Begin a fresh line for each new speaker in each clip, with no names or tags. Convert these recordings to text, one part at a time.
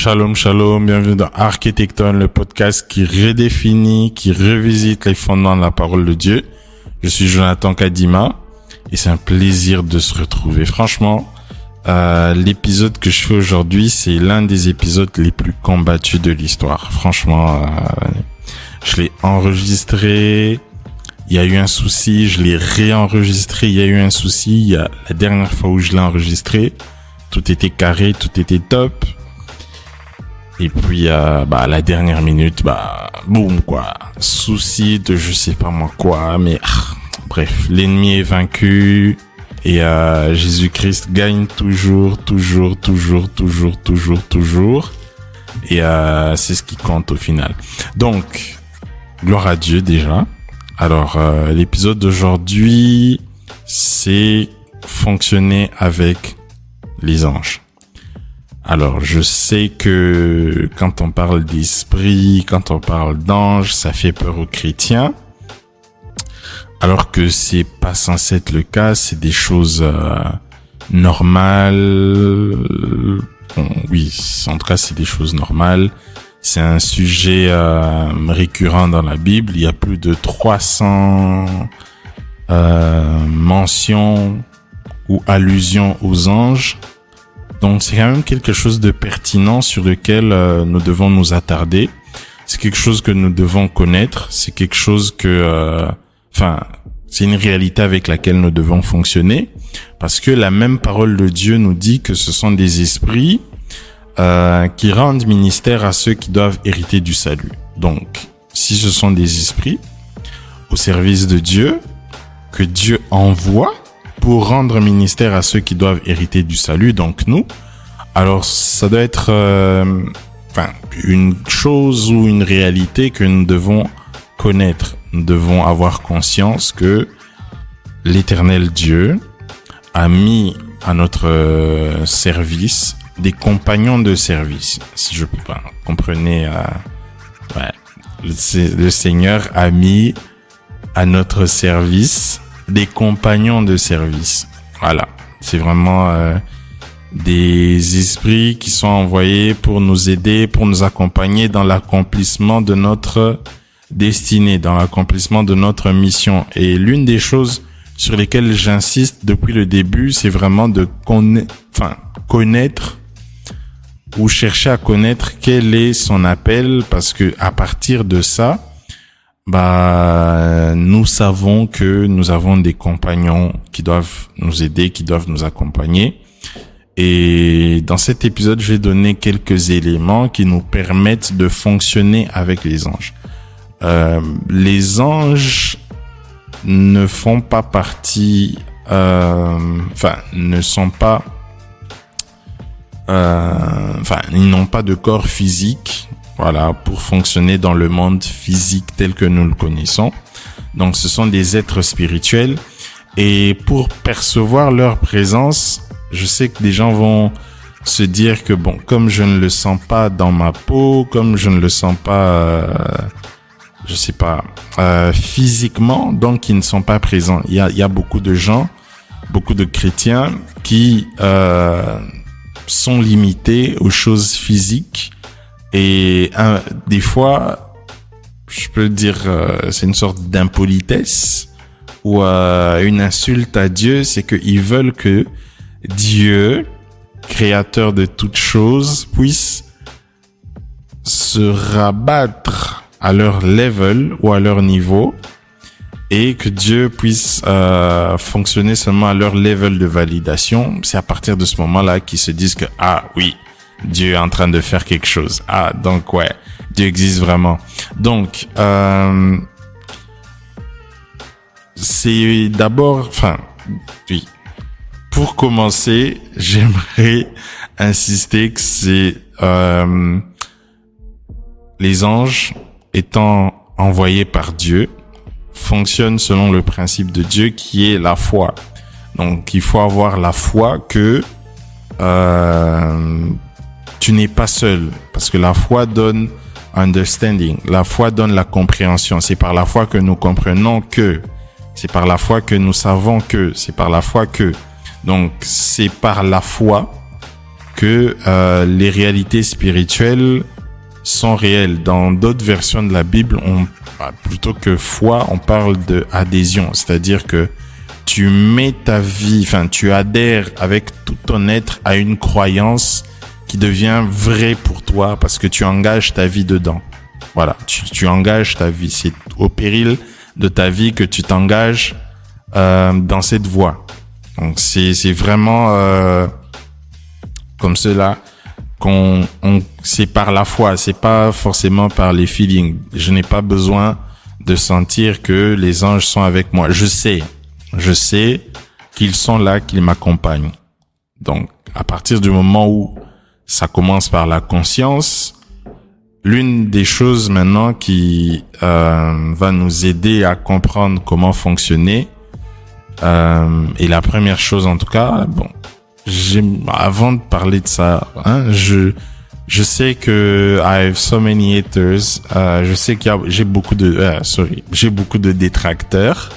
Shalom, shalom, bienvenue dans Architecton, le podcast qui redéfinit, qui revisite les fondements de la parole de Dieu. Je suis Jonathan Kadima et c'est un plaisir de se retrouver. Franchement, l'épisode que je fais aujourd'hui, c'est l'un des épisodes les plus combattus de l'histoire. Franchement, je l'ai enregistré, il y a eu un souci, je l'ai réenregistré, il y a eu un souci. La dernière fois où je l'ai enregistré, tout était carré, tout était top. Et puis, à la dernière minute, boum, quoi. Souci de je sais pas moi quoi, mais bref, l'ennemi est vaincu et Jésus-Christ gagne toujours. Et c'est ce qui compte au final. Donc, gloire à Dieu déjà. Alors, l'épisode d'aujourd'hui, c'est fonctionner avec les anges. Alors, je sais que quand on parle d'esprit, quand on parle d'ange, ça fait peur aux chrétiens. Alors que c'est pas censé être le cas, c'est des choses normales. Bon, oui, en tout cas, c'est des choses normales. C'est un sujet récurrent dans la Bible. Il y a plus de 300 mentions ou allusions aux anges. Donc, c'est quand même quelque chose de pertinent sur lequel nous devons nous attarder. C'est quelque chose que nous devons connaître. C'est quelque chose c'est une réalité avec laquelle nous devons fonctionner. Parce que la même parole de Dieu nous dit que ce sont des esprits qui rendent ministère à ceux qui doivent hériter du salut. Donc, si ce sont des esprits au service de Dieu, que Dieu envoie pour rendre ministère à ceux qui doivent hériter du salut, donc nous, alors ça doit être une chose ou une réalité que nous devons connaître. Nous devons avoir conscience que l'Éternel Dieu a mis à notre service des compagnons de service. Si je peux pas, comprenez, le Seigneur a mis à notre service des compagnons de service. Voilà. C'est vraiment des esprits qui sont envoyés pour nous aider, pour nous accompagner dans l'accomplissement de notre destinée, dans l'accomplissement de notre mission. Et l'une des choses sur lesquelles j'insiste depuis le début, c'est vraiment de connaître ou chercher à connaître quel est son appel, parce que à partir de ça, nous savons que nous avons des compagnons qui doivent nous aider, qui doivent nous accompagner. Et dans cet épisode, je vais donner quelques éléments qui nous permettent de fonctionner avec les anges. Les anges ne font pas partie, ne sont pas, ils n'ont pas de corps physique. Voilà, pour fonctionner dans le monde physique tel que nous le connaissons. Donc, ce sont des êtres spirituels. Et pour percevoir leur présence, je sais que des gens vont se dire que comme je ne le sens pas dans ma peau, comme je ne le sens pas, physiquement, donc ils ne sont pas présents. Il y a beaucoup de gens, beaucoup de chrétiens qui sont limités aux choses physiques. Et des fois, je peux dire, c'est une sorte d'impolitesse ou une insulte à Dieu, c'est qu'ils veulent que Dieu, créateur de toutes choses, puisse se rabattre à leur level ou à leur niveau et que Dieu puisse fonctionner seulement à leur level de validation. C'est à partir de ce moment-là qu'ils se disent que oui, Dieu est en train de faire quelque chose. Donc Dieu existe vraiment. Donc, c'est d'abord, oui. Pour commencer, j'aimerais insister que c'est les anges étant envoyés par Dieu fonctionnent selon le principe de Dieu qui est la foi. Donc, il faut avoir la foi que tu n'es pas seul, parce que la foi donne understanding, la foi donne la compréhension. C'est par la foi que nous comprenons que, c'est par la foi que nous savons que, c'est par la foi que. Donc, c'est par la foi que les réalités spirituelles sont réelles. Dans d'autres versions de la Bible, plutôt que foi, on parle de adhésion, c'est-à-dire que tu mets ta vie, tu adhères avec tout ton être à une croyance qui devient vraie pour toi parce que tu engages ta vie dedans. Voilà, tu engages ta vie. C'est au péril de ta vie que tu t'engages dans cette voie. Donc c'est vraiment comme cela c'est par la foi, c'est pas forcément par les feelings. Je n'ai pas besoin de sentir que les anges sont avec moi. Je sais qu'ils sont là, qu'ils m'accompagnent. Donc, à partir du moment où ça commence par la conscience, l'une des choses maintenant qui va nous aider à comprendre comment fonctionner, et la première chose en tout cas, avant de parler de ça, je sais que I have so many haters. Je sais j'ai beaucoup de détracteurs.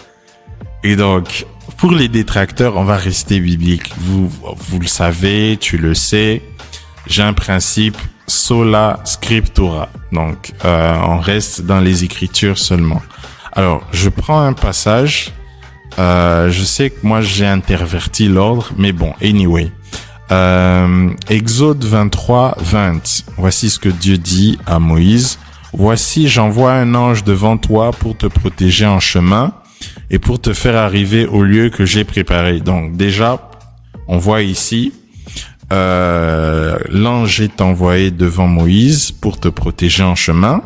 Et donc, pour les détracteurs, on va rester biblique. Vous le savez, tu le sais. J'ai un principe sola scriptura. Donc, on reste dans les Écritures seulement. Alors, je prends un passage. Je sais que moi j'ai interverti l'ordre, mais bon, anyway. Exode 23, 20. Voici ce que Dieu dit à Moïse. Voici, j'envoie un ange devant toi pour te protéger en chemin et pour te faire arriver au lieu que j'ai préparé. Donc déjà, on voit ici, l'ange est envoyé devant Moïse pour te protéger en chemin.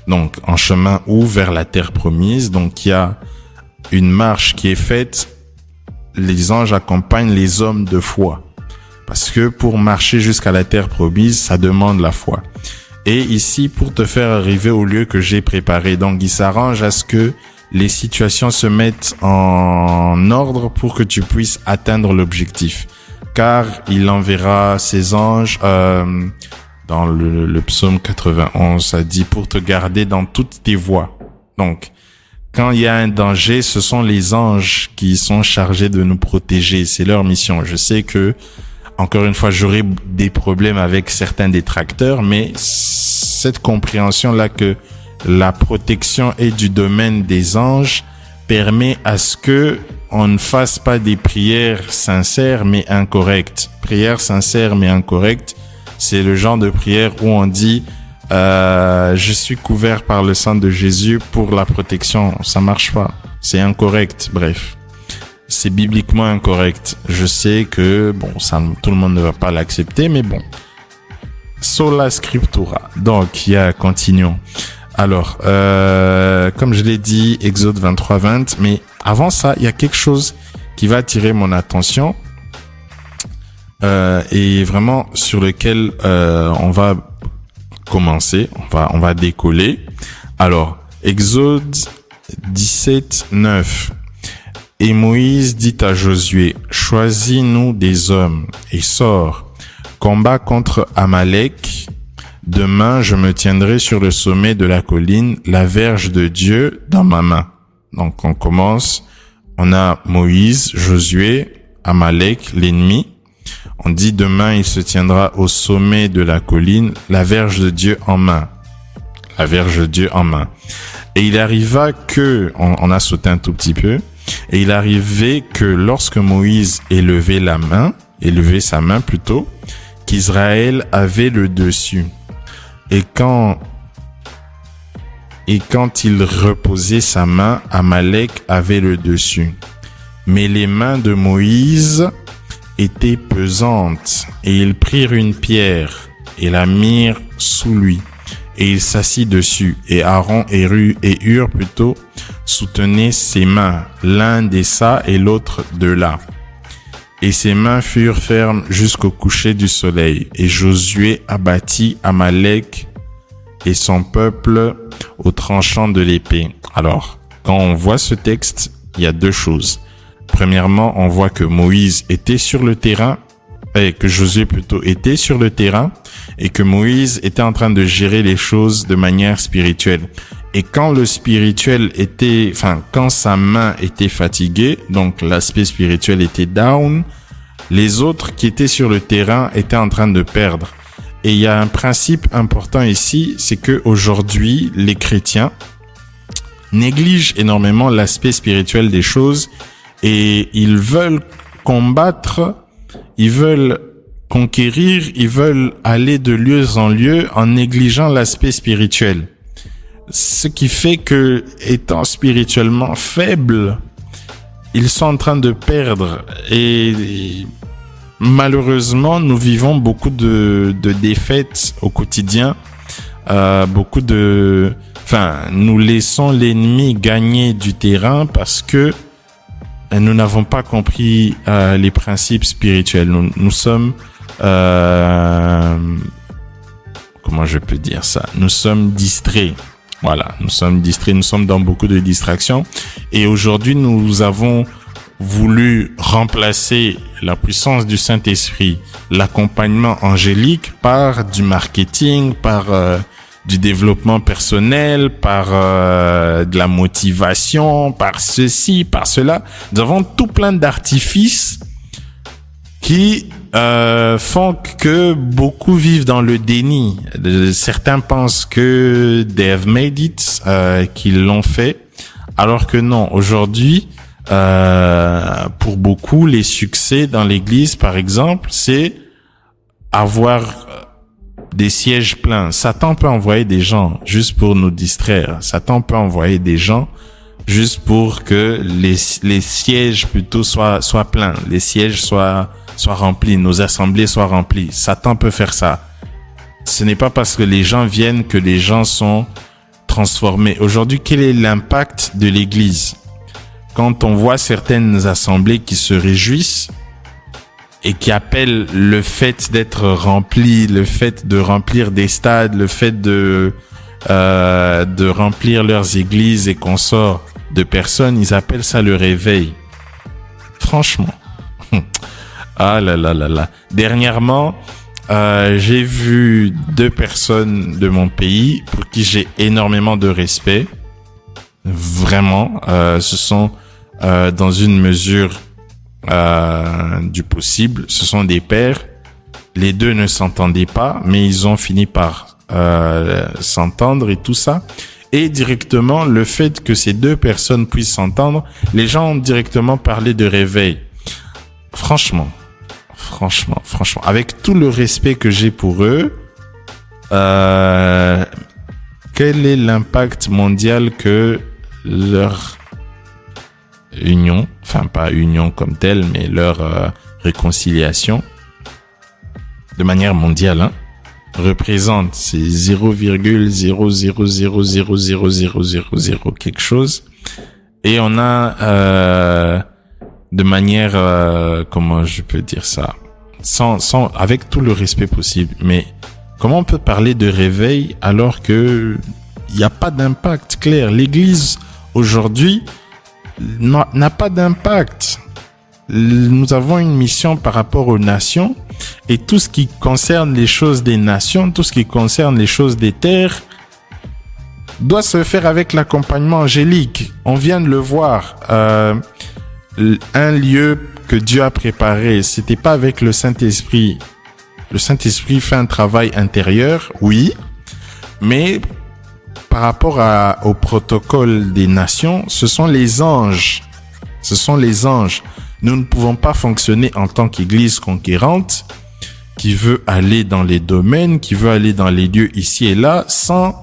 Donc, en chemin où? Vers la terre promise. Donc, il y a une marche qui est faite. Les anges accompagnent les hommes de foi. Parce que pour marcher jusqu'à la terre promise, ça demande la foi. Et ici, pour te faire arriver au lieu que j'ai préparé. Donc, il s'arrange à ce que les situations se mettent en ordre pour que tu puisses atteindre l'objectif. Car il enverra ses anges, dans le psaume 91, ça dit pour te garder dans toutes tes voies. Donc, quand il y a un danger, ce sont les anges qui sont chargés de nous protéger. C'est leur mission. Je sais que, encore une fois, j'aurai des problèmes avec certains détracteurs, mais cette compréhension-là que la protection est du domaine des anges permet à ce que on ne fasse pas des prières sincères mais incorrectes. Prières sincères mais incorrectes, c'est le genre de prière où on dit je suis couvert par le sang de Jésus pour la protection. Ça marche pas. C'est incorrect. Bref. C'est bibliquement incorrect. Je sais que, tout le monde ne va pas l'accepter, mais bon. Sola scriptura. Donc, continuons. Alors, comme je l'ai dit, Exode 23, 20. Mais avant ça, il y a quelque chose qui va attirer mon attention. Et vraiment sur lequel, on va commencer. On va décoller. Alors, Exode 17, 9. Et Moïse dit à Josué, choisis-nous des hommes et sors, combat contre Amalek. Demain, je me tiendrai sur le sommet de la colline, la verge de Dieu dans ma main. Donc, on commence. On a Moïse, Josué, Amalek, l'ennemi. On dit demain, il se tiendra au sommet de la colline, la verge de Dieu en main. La verge de Dieu en main. Et il arriva que, on a sauté un tout petit peu, et il arrivait que lorsque Moïse élevait sa main plutôt, qu'Israël avait le dessus. Et quand il reposait sa main, Amalek avait le dessus. Mais les mains de Moïse étaient pesantes, et ils prirent une pierre et la mirent sous lui. Et il s'assit dessus, et Aaron et Hur soutenaient ses mains, l'un des ça et l'autre de là. Et ses mains furent fermes jusqu'au coucher du soleil. Et Josué abattit Amalek et son peuple au tranchant de l'épée. Alors, quand on voit ce texte, il y a deux choses. Premièrement, on voit que Moïse était sur le terrain, que Josué était sur le terrain, et que Moïse était en train de gérer les choses de manière spirituelle. Et quand quand sa main était fatiguée, donc l'aspect spirituel était down, Les autres qui étaient sur le terrain étaient en train de perdre. Et il y a un principe important ici, c'est que aujourd'hui, les chrétiens négligent énormément l'aspect spirituel des choses et ils veulent combattre, ils veulent conquérir, ils veulent aller de lieu en lieu en négligeant l'aspect spirituel. Ce qui fait que, étant spirituellement faibles, ils sont en train de perdre et malheureusement, nous vivons beaucoup de défaites au quotidien, nous laissons l'ennemi gagner du terrain parce que nous n'avons pas compris les principes spirituels. Nous sommes, comment je peux dire ça? Nous sommes distraits. Voilà, nous sommes distraits, nous sommes dans beaucoup de distractions. Et aujourd'hui, nous avons voulu remplacer la puissance du Saint-Esprit, l'accompagnement angélique par du marketing, par du développement personnel, par de la motivation, par ceci, par cela. Nous avons tout plein d'artifices qui font que beaucoup vivent dans le déni. Certains pensent que they have made it, qu'ils l'ont fait, alors que non. Aujourd'hui, pour beaucoup, les succès dans l'église, par exemple, c'est avoir des sièges pleins. Satan peut envoyer des gens juste pour nous distraire. Satan peut envoyer des gens juste pour que les sièges plutôt soient pleins, les sièges soient remplis, nos assemblées soient remplies. Satan peut faire ça. Ce n'est pas parce que les gens viennent que les gens sont transformés. Aujourd'hui, quel est l'impact de l'église? Quand on voit certaines assemblées qui se réjouissent et qui appellent le fait d'être rempli, le fait de remplir des stades, le fait de remplir leurs églises et consorts de personnes, ils appellent ça le réveil. Franchement. Ah là là là là. Dernièrement, j'ai vu 2 personnes de mon pays pour qui j'ai énormément de respect. Vraiment, ce sont dans une mesure du possible, ce sont des pères. Les 2 ne s'entendaient pas, mais ils ont fini par s'entendre et tout ça. Et directement, le fait que ces 2 personnes puissent s'entendre, les gens ont directement parlé de réveil. Franchement, avec tout le respect que j'ai pour eux, quel est l'impact mondial que leur union, enfin pas union comme telle, mais leur réconciliation, de manière mondiale, représente? C'est 0,0000000 quelque chose. Et on a de manière, comment je peux dire ça, sans avec tout le respect possible, mais comment on peut parler de réveil alors que il n'y a pas d'impact clair? L'église aujourd'hui n'a pas d'impact. Nous avons une mission par rapport aux nations, et tout ce qui concerne les choses des nations, tout ce qui concerne les choses des terres, doit se faire avec l'accompagnement angélique. On vient de le voir. Un lieu que Dieu a préparé, c'était pas avec le Saint-Esprit. Le Saint-Esprit fait un travail intérieur, oui, mais par rapport au protocole des nations, ce sont les anges. Ce sont les anges. Nous ne pouvons pas fonctionner en tant qu'église conquérante qui veut aller dans les domaines, qui veut aller dans les lieux ici et là, sans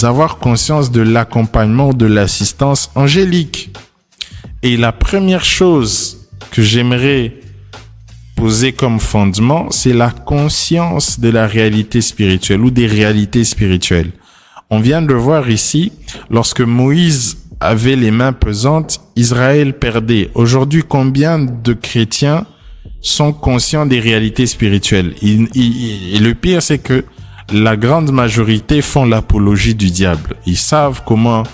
avoir conscience de l'accompagnement, de l'assistance angélique. Et la première chose que j'aimerais poser comme fondement, c'est la conscience de la réalité spirituelle ou des réalités spirituelles. On vient de le voir ici, lorsque Moïse avait les mains pesantes, Israël perdait. Aujourd'hui, combien de chrétiens sont conscients des réalités spirituelles? Et le pire, c'est que la grande majorité font l'apologie du diable. Ils savent comment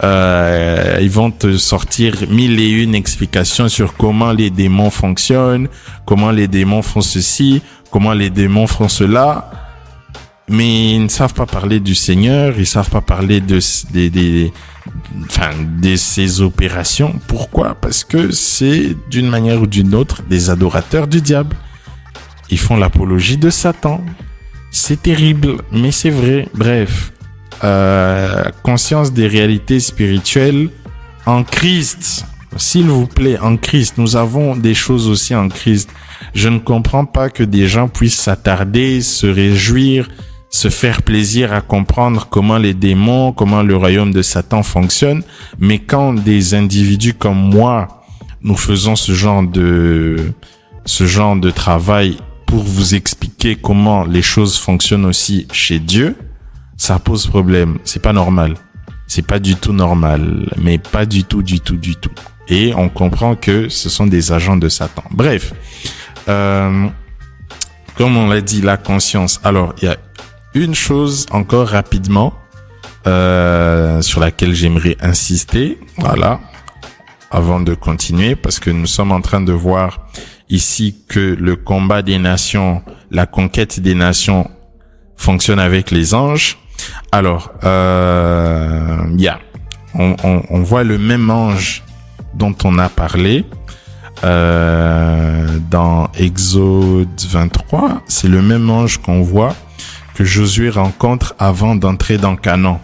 ils vont te sortir 1001 explications sur comment les démons fonctionnent, comment les démons font ceci, comment les démons font cela. mais ils ne savent pas parler du Seigneur, ils savent pas parler de ces opérations. Pourquoi? Parce que c'est d'une manière ou d'une autre des adorateurs du diable. Ils font l'apologie de Satan. C'est terrible, mais c'est vrai. Bref, conscience des réalités spirituelles en Christ. S'il vous plaît, en Christ, nous avons des choses aussi en Christ. Je ne comprends pas que des gens puissent s'attarder, se réjouir, se faire plaisir à comprendre comment les démons, comment le royaume de Satan fonctionne. Mais quand des individus comme moi, nous faisons ce genre de travail pour vous expliquer comment les choses fonctionnent aussi chez Dieu, ça pose problème. C'est pas normal. C'est pas du tout normal. Mais pas du tout. Et on comprend que ce sont des agents de Satan. Bref. Comme on l'a dit, la conscience. Alors, il y a une chose encore rapidement sur laquelle j'aimerais insister, voilà, avant de continuer, parce que nous sommes en train de voir ici que le combat des nations, la conquête des nations fonctionne avec les anges. Alors, on voit le même ange dont on a parlé dans Exode 23, c'est le même ange qu'on voit que Josué rencontre avant d'entrer dans Canaan.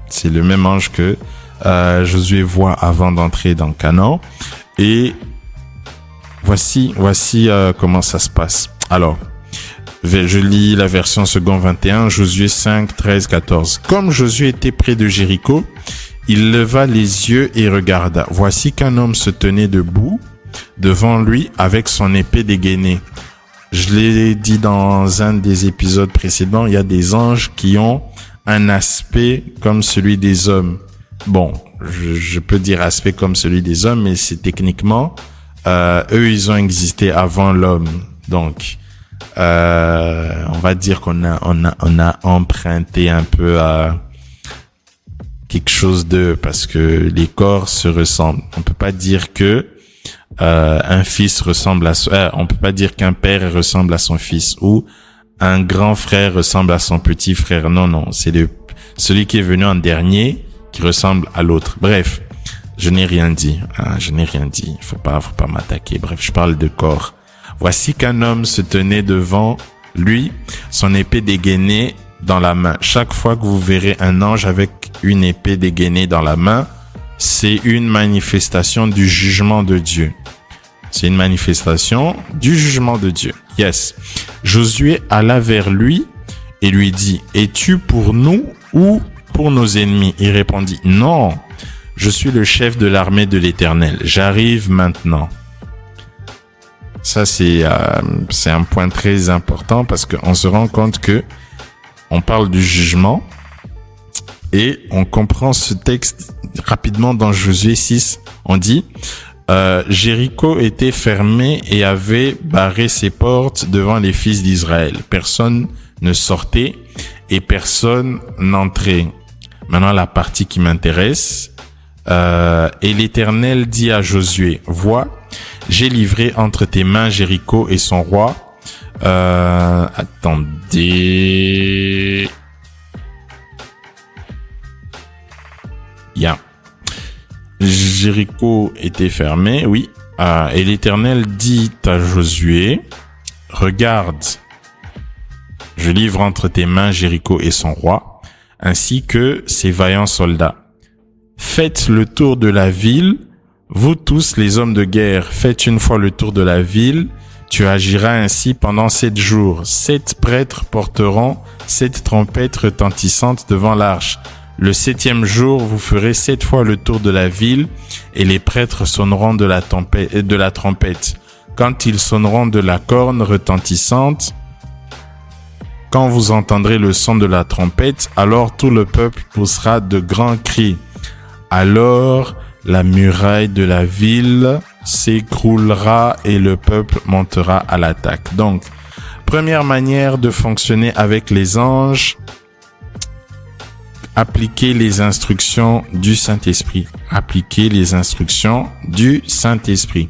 C'est le même ange que Josué voit avant d'entrer dans Canaan. Et voici comment ça se passe. Alors, je lis la version second 21, Josué 5, 13, 14. Comme Josué était près de Jéricho, il leva les yeux et regarda. Voici qu'un homme se tenait debout devant lui avec son épée dégainée. Je l'ai dit dans un des épisodes précédents, il y a des anges qui ont un aspect comme celui des hommes. Bon, je peux dire aspect comme celui des hommes, mais c'est techniquement, eux, ils ont existé avant l'homme. Donc, on va dire qu'on a emprunté un peu à quelque chose d'eux, parce que les corps se ressemblent. On peut pas dire que un fils ressemble à on peut pas dire qu'un père ressemble à son fils ou un grand frère ressemble à son petit frère. Non, c'est celui qui est venu en dernier qui ressemble à l'autre. Bref, je n'ai rien dit. Faut pas m'attaquer. Bref, je parle de corps. Voici qu'un homme se tenait devant lui, son épée dégainée dans la main. Chaque fois que vous verrez un ange avec une épée dégainée dans la main, c'est une manifestation du jugement de Dieu. C'est une manifestation du jugement de Dieu. Yes. Josué alla vers lui et lui dit, « Es-tu pour nous ou pour nos ennemis ?» Il répondit, « Non, je suis le chef de l'armée de l'Éternel. J'arrive maintenant. » Ça, c'est un point très important parce qu'on se rend compte que on parle du jugement et on comprend ce texte rapidement dans Josué 6. On dit, Jéricho était fermé et avait barré ses portes devant les fils d'Israël. Personne ne sortait et personne n'entrait. Maintenant, la partie qui m'intéresse. Et l'Éternel dit à Josué, « Vois, j'ai livré entre tes mains Jéricho et son roi. » Attendez. Jéricho était fermé, oui. Et l'Éternel dit à Josué, « Regarde, je livre entre tes mains Jéricho et son roi, ainsi que ses vaillants soldats. Faites le tour de la ville, vous tous les hommes de guerre, faites une fois le tour de la ville. Tu agiras ainsi pendant 7 jours. 7 prêtres porteront 7 trompettes retentissantes devant l'arche. Le 7e jour, vous ferez 7 fois le tour de la ville et les prêtres sonneront de la trompette. Quand ils sonneront de la corne retentissante, quand vous entendrez le son de la trompette, alors tout le peuple poussera de grands cris. Alors la muraille de la ville s'écroulera et le peuple montera à l'attaque. » Donc, première manière de fonctionner avec les anges, appliquer les instructions du Saint-Esprit. Appliquer les instructions du Saint-Esprit.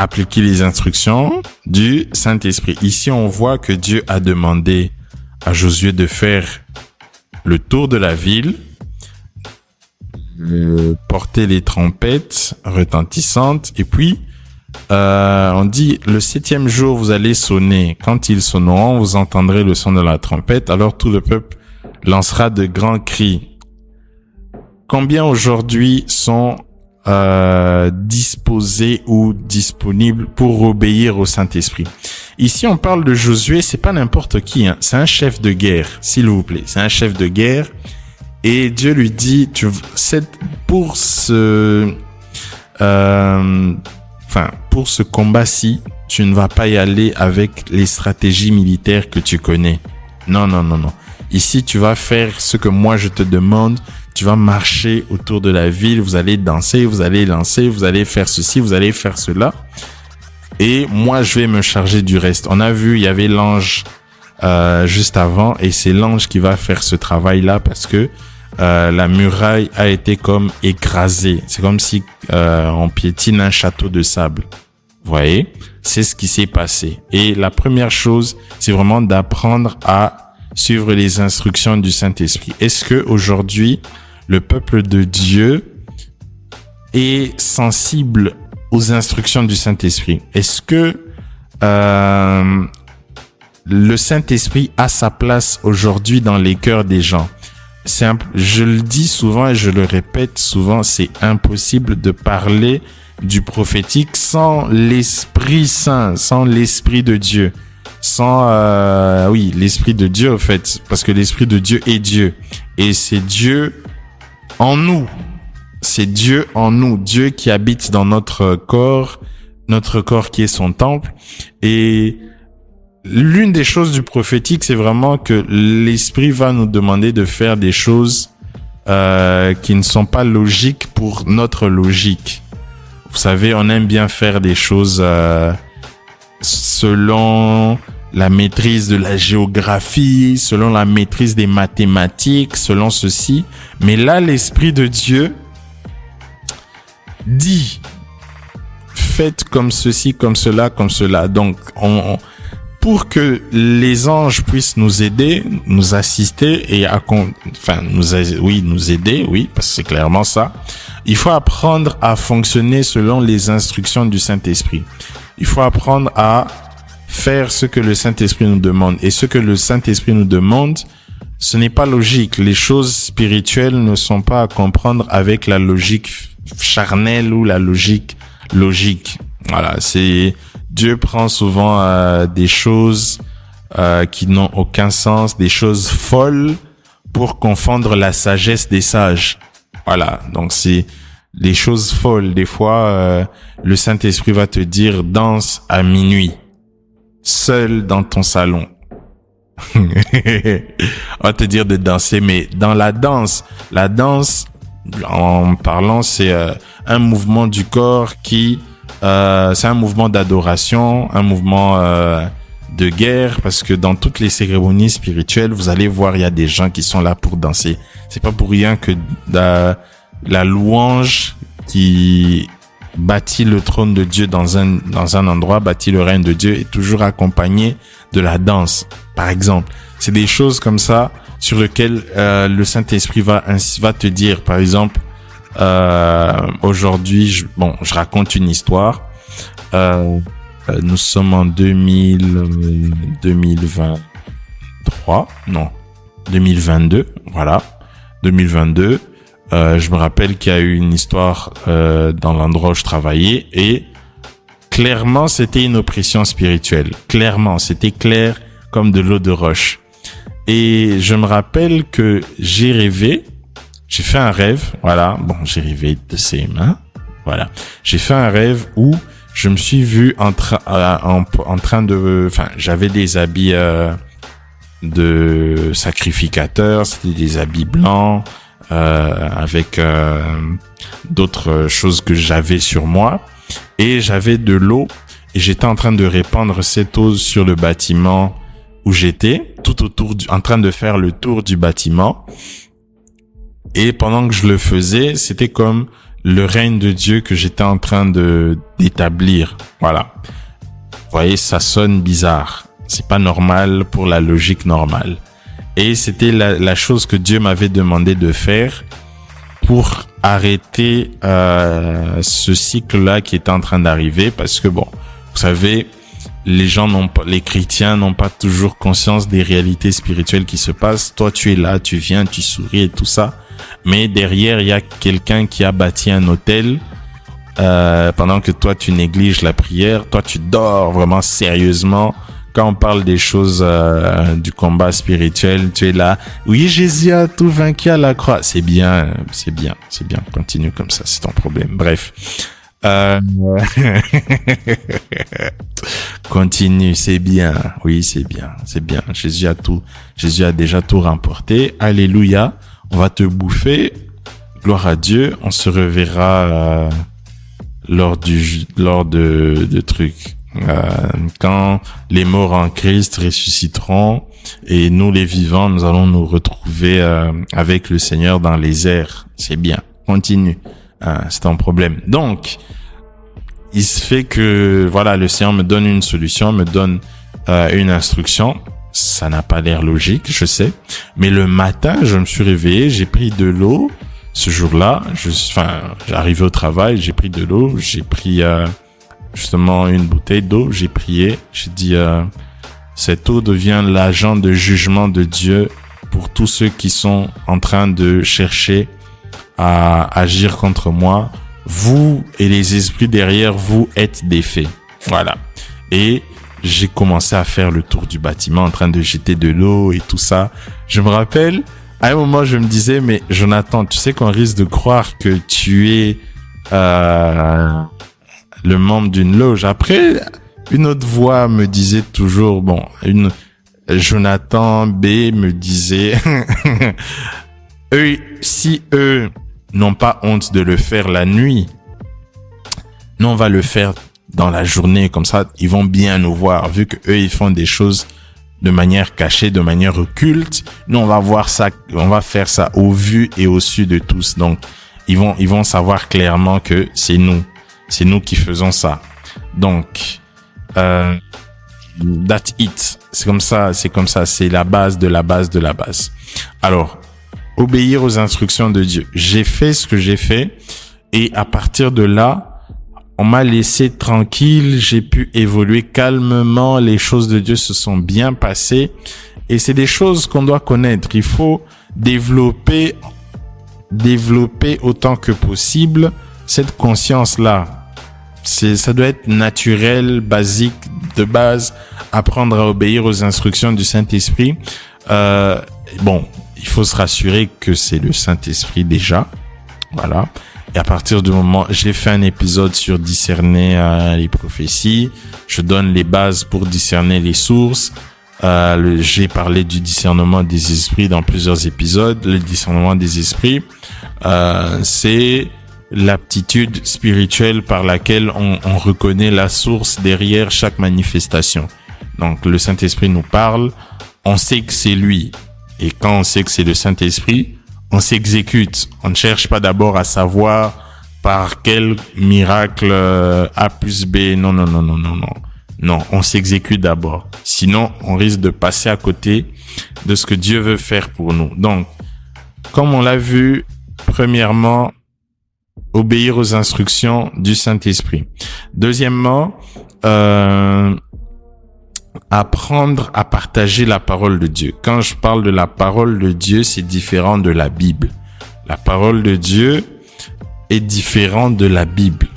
appliquer les instructions du Saint-Esprit. Ici, on voit que Dieu a demandé à Josué de faire le tour de la ville, porter les trompettes retentissantes, et puis on dit le 7e jour vous allez sonner. Quand ils sonneront, vous entendrez le son de la trompette. Alors tout le peuple lancera de grands cris. Combien aujourd'hui sont disposés ou disponibles pour obéir au Saint-Esprit? Ici, on parle de Josué, c'est pas n'importe qui, hein. C'est un chef de guerre, s'il vous plaît. C'est un chef de guerre. Et Dieu lui dit, pour ce combat-ci, tu ne vas pas y aller avec les stratégies militaires que tu connais. Non. Ici, tu vas faire ce que moi je te demande. Tu vas marcher autour de la ville, vous allez danser, vous allez lancer, vous allez faire ceci, vous allez faire cela. Et moi, je vais me charger du reste. On a vu, il y avait l'ange juste avant, et c'est l'ange qui va faire ce travail-là parce que la muraille a été comme écrasée. C'est comme si on piétine un château de sable. Vous voyez? C'est ce qui s'est passé. Et la première chose, c'est vraiment d'apprendre à suivre les instructions du Saint-Esprit. Est-ce que aujourd'hui, le peuple de Dieu est sensible aux instructions du Saint-Esprit? Est-ce que le Saint-Esprit a sa place aujourd'hui dans les cœurs des gens? Je le dis souvent et je le répète souvent, c'est impossible de parler du prophétique sans l'Esprit Saint, sans l'Esprit de Dieu. L'Esprit de Dieu, au fait, parce que l'Esprit de Dieu est Dieu. Et c'est Dieu en nous. C'est Dieu en nous. Dieu qui habite dans notre corps qui est son temple. Et l'une des choses du prophétique, c'est vraiment que l'Esprit va nous demander de faire des choses qui ne sont pas logiques pour notre logique. Vous savez, on aime bien faire des choses selon la maîtrise de la géographie, selon la maîtrise des mathématiques, selon ceci. Mais là, l'Esprit de Dieu dit, faites comme ceci, comme cela, comme cela. Donc, pour que les anges puissent nous aider, nous assister et nous aider, oui, parce que c'est clairement ça. Il faut apprendre à fonctionner selon les instructions du Saint-Esprit. Il faut apprendre à faire ce que le Saint-Esprit nous demande. Et ce que le Saint-Esprit nous demande, ce n'est pas logique. Les choses spirituelles ne sont pas à comprendre avec la logique charnelle ou la logique. Voilà, Dieu prend souvent des choses qui n'ont aucun sens, des choses folles pour confondre la sagesse des sages. Voilà, donc c'est les choses folles. Des fois, le Saint-Esprit va te dire danse à minuit, seul dans ton salon. On va te dire de danser, mais dans la danse, en parlant, c'est un mouvement du corps qui, c'est un mouvement d'adoration, un mouvement de guerre, parce que dans toutes les cérémonies spirituelles, vous allez voir, il y a des gens qui sont là pour danser. C'est pas pour rien que la louange qui bâtit le trône de Dieu dans un endroit, bâtit le règne de Dieu, est toujours accompagnée de la danse, par exemple. C'est des choses comme ça sur lesquelles le Saint-Esprit va te dire, par exemple, aujourd'hui, je raconte une histoire. Nous sommes en 2022, voilà, 2022. Je me rappelle qu'il y a eu une histoire dans l'endroit où je travaillais et clairement, c'était une oppression spirituelle. Clairement, c'était clair comme de l'eau de roche. Et je me rappelle que j'ai fait un rêve, voilà, j'ai rêvé de ces mains, voilà. J'ai fait un rêve où je me suis vu en train j'avais des habits de sacrificateur, c'était des habits blancs, avec d'autres choses que j'avais sur moi, et j'avais de l'eau, et j'étais en train de répandre cette eau sur le bâtiment où j'étais, tout autour en train de faire le tour du bâtiment. Et pendant que je le faisais, c'était comme le règne de Dieu que j'étais en train d'établir. Voilà. Vous voyez, ça sonne bizarre. C'est pas normal pour la logique normale. Et c'était la chose que Dieu m'avait demandé de faire pour arrêter ce cycle-là qui était en train d'arriver, parce que bon, vous savez, les chrétiens n'ont pas toujours conscience des réalités spirituelles qui se passent. Toi, tu es là, tu viens, tu souris et tout ça, mais derrière, il y a quelqu'un qui a bâti un autel pendant que toi, tu négliges la prière. Toi, tu dors vraiment sérieusement. Quand on parle des choses du combat spirituel, tu es là. Oui, Jésus a tout vaincu à la croix. C'est bien. Continue comme ça, c'est ton problème. Bref. Continue, c'est bien. Oui, c'est bien. Jésus a déjà tout remporté. Alléluia. On va te bouffer. Gloire à Dieu. On se reverra lors de trucs. Quand les morts en Christ ressusciteront et nous les vivants, nous allons nous retrouver avec le Seigneur dans les airs. C'est bien. Continue. C'est un problème. Donc, il se fait que voilà, le Seigneur me donne une solution, me donne une instruction. Ça n'a pas l'air logique, je sais. Mais le matin, je me suis réveillé, j'ai pris de l'eau. Ce jour-là, j'arrivais au travail, j'ai pris de l'eau, j'ai pris justement une bouteille d'eau, j'ai prié, j'ai dit cette eau devient l'agent de jugement de Dieu pour tous ceux qui sont en train de chercher à agir contre moi. Vous et les esprits derrière vous êtes défaits. Voilà. Et j'ai commencé à faire le tour du bâtiment en train de jeter de l'eau et tout ça. Je me rappelle, à un moment je me disais, mais Jonathan, tu sais qu'on risque de croire que tu es le membre d'une loge. Après, une autre voix me disait toujours, Jonathan B me disait, si eux n'ont pas honte de le faire la nuit, nous on va le faire dans la journée, comme ça, ils vont bien nous voir, vu que eux ils font des choses de manière cachée, de manière occulte. Nous on va faire ça au vu et au su de tous. Donc, ils vont savoir clairement que c'est nous qui faisons ça. Donc, that's it. C'est comme ça. C'est la base de la base de la base. Alors, obéir aux instructions de Dieu. J'ai fait ce que j'ai fait. Et à partir de là, on m'a laissé tranquille. J'ai pu évoluer calmement. Les choses de Dieu se sont bien passées. Et c'est des choses qu'on doit connaître. Il faut développer autant que possible cette conscience-là. Ça doit être naturel, basique, de base, apprendre à obéir aux instructions du Saint-Esprit. Il faut se rassurer que c'est le Saint-Esprit déjà. Voilà. Et à partir du moment, j'ai fait un épisode sur discerner les prophéties. Je donne les bases pour discerner les sources. J'ai parlé du discernement des esprits dans plusieurs épisodes. Le discernement des esprits, c'est l'aptitude spirituelle par laquelle on reconnaît la source derrière chaque manifestation. Donc, le Saint-Esprit nous parle, on sait que c'est lui. Et quand on sait que c'est le Saint-Esprit, on s'exécute. On ne cherche pas d'abord à savoir par quel miracle A plus B. Non. Non, on s'exécute d'abord. Sinon, on risque de passer à côté de ce que Dieu veut faire pour nous. Donc, comme on l'a vu, premièrement, obéir aux instructions du Saint-Esprit. Deuxièmement, apprendre à partager la parole de Dieu. Quand je parle de la parole de Dieu, c'est différent de la Bible. La parole de Dieu est différente de la Bible.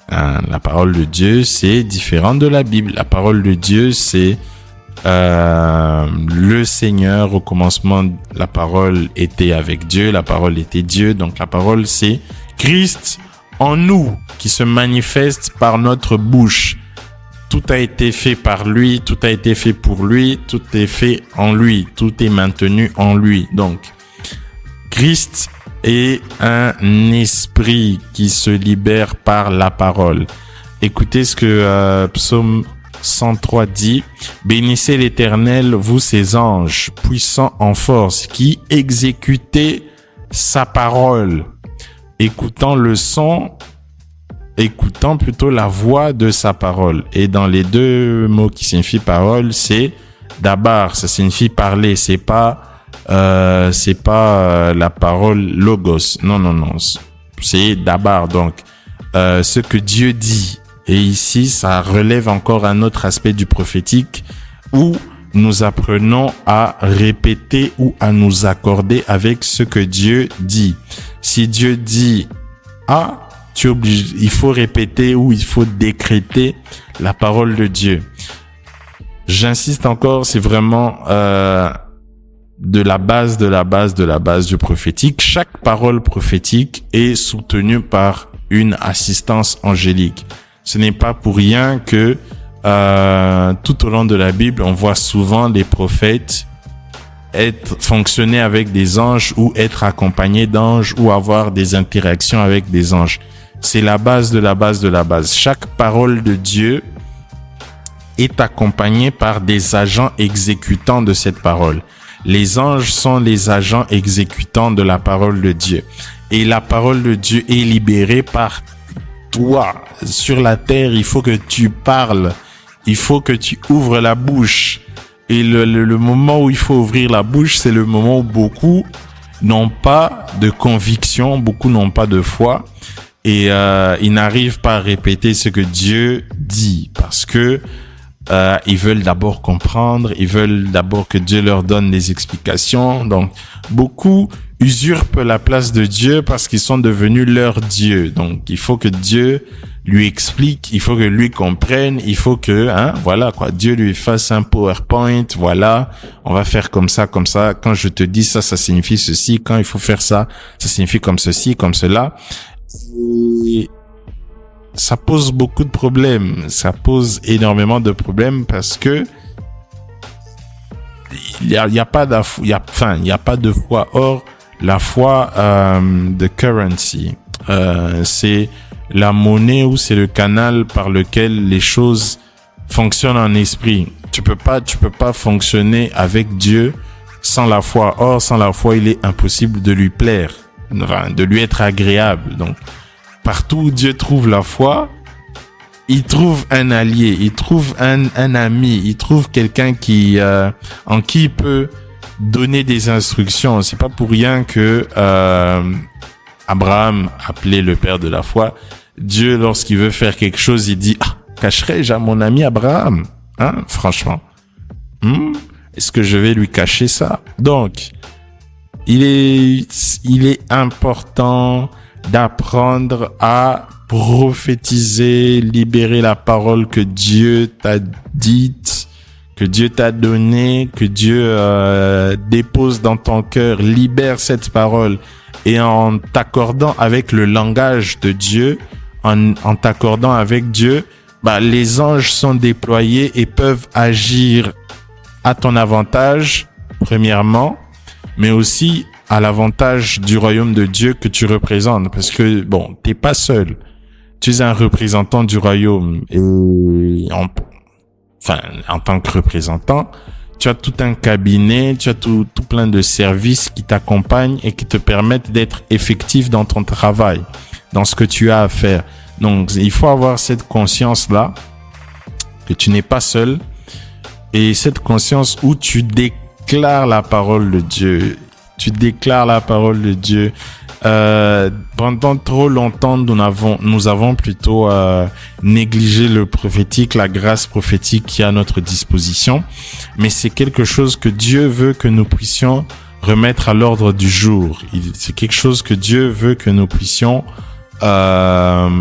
La parole de Dieu, c'est différent de la Bible. La parole de Dieu, c'est le Seigneur. Au commencement, la parole était avec Dieu. La parole était Dieu. Donc, la parole, c'est Christ en nous qui se manifeste par notre bouche. Tout a été fait par lui, tout a été fait pour lui, tout est fait en lui, tout est maintenu en lui. Donc, Christ est un esprit qui se libère par la parole. Écoutez ce que Psaume 103 dit. Bénissez l'Éternel, vous ses anges, puissants en force, qui exécutez sa parole. écoutant plutôt la voix de sa parole. Et dans les deux mots qui signifient parole, c'est dabar, ça signifie parler, c'est pas la parole logos. Non, c'est dabar, donc ce que Dieu dit. Et ici, ça relève encore un autre aspect du prophétique où nous apprenons à répéter ou à nous accorder avec ce que Dieu dit. Si Dieu dit A, il faut répéter ou il faut décréter la parole de Dieu. J'insiste encore, c'est vraiment de la base du prophétique. Chaque parole prophétique est soutenue par une assistance angélique. Ce n'est pas pour rien que tout au long de la Bible, on voit souvent les prophètes fonctionner avec des anges ou être accompagnés d'anges ou avoir des interactions avec des anges. C'est la base de la base de la base. Chaque parole de Dieu est accompagnée par des agents exécutants de cette parole. Les anges sont les agents exécutants de la parole de Dieu. Et la parole de Dieu est libérée par toi. Sur la terre, il faut que tu parles. Il faut que tu ouvres la bouche. Et le moment où il faut ouvrir la bouche, c'est le moment où beaucoup n'ont pas de conviction, beaucoup n'ont pas de foi. Et ils n'arrivent pas à répéter ce que Dieu dit. Parce que ils veulent d'abord comprendre. Ils veulent d'abord que Dieu leur donne des explications. Donc, beaucoup usurpent la place de Dieu parce qu'ils sont devenus leur Dieu. Donc, il faut que Dieu lui explique, il faut que lui comprenne, il faut que, voilà quoi, Dieu lui fasse un PowerPoint, voilà, on va faire comme ça, quand je te dis ça, ça signifie ceci, quand il faut faire ça, ça signifie comme ceci, comme cela. Et ça pose beaucoup de problèmes, ça pose énormément de problèmes parce que il y a pas de foi. Or, la foi de currency, c'est la monnaie ou c'est le canal par lequel les choses fonctionnent en esprit. Tu peux pas fonctionner avec Dieu sans la foi. Or, sans la foi, il est impossible de lui plaire, de lui être agréable. Donc, partout où Dieu trouve la foi, il trouve un allié, il trouve un ami, il trouve quelqu'un en qui il peut donner des instructions. C'est pas pour rien que Abraham, appelé le père de la foi, Dieu, lorsqu'il veut faire quelque chose, il dit, cacherai-je à mon ami Abraham? Franchement. Est-ce que je vais lui cacher ça? Donc, il est important d'apprendre à prophétiser, libérer la parole que Dieu t'a dite, que Dieu t'a donnée, que Dieu dépose dans ton cœur. Libère cette parole. Et en t'accordant avec le langage de Dieu, en t'accordant avec Dieu, les anges sont déployés et peuvent agir à ton avantage, premièrement, mais aussi à l'avantage du royaume de Dieu que tu représentes. Parce que, t'es pas seul. Tu es un représentant du royaume. Et en tant que représentant, tu as tout un cabinet, tu as tout plein de services qui t'accompagnent et qui te permettent d'être effectif dans ton travail, dans ce que tu as à faire. Donc, il faut avoir cette conscience-là, que tu n'es pas seul, et cette conscience où tu déclares la parole de Dieu. Tu déclares la parole de Dieu. Pendant trop longtemps, nous avons plutôt négligé le prophétique, la grâce prophétique qui est à notre disposition. Mais c'est quelque chose que Dieu veut que nous puissions remettre à l'ordre du jour. C'est quelque chose que Dieu veut que nous puissions, comment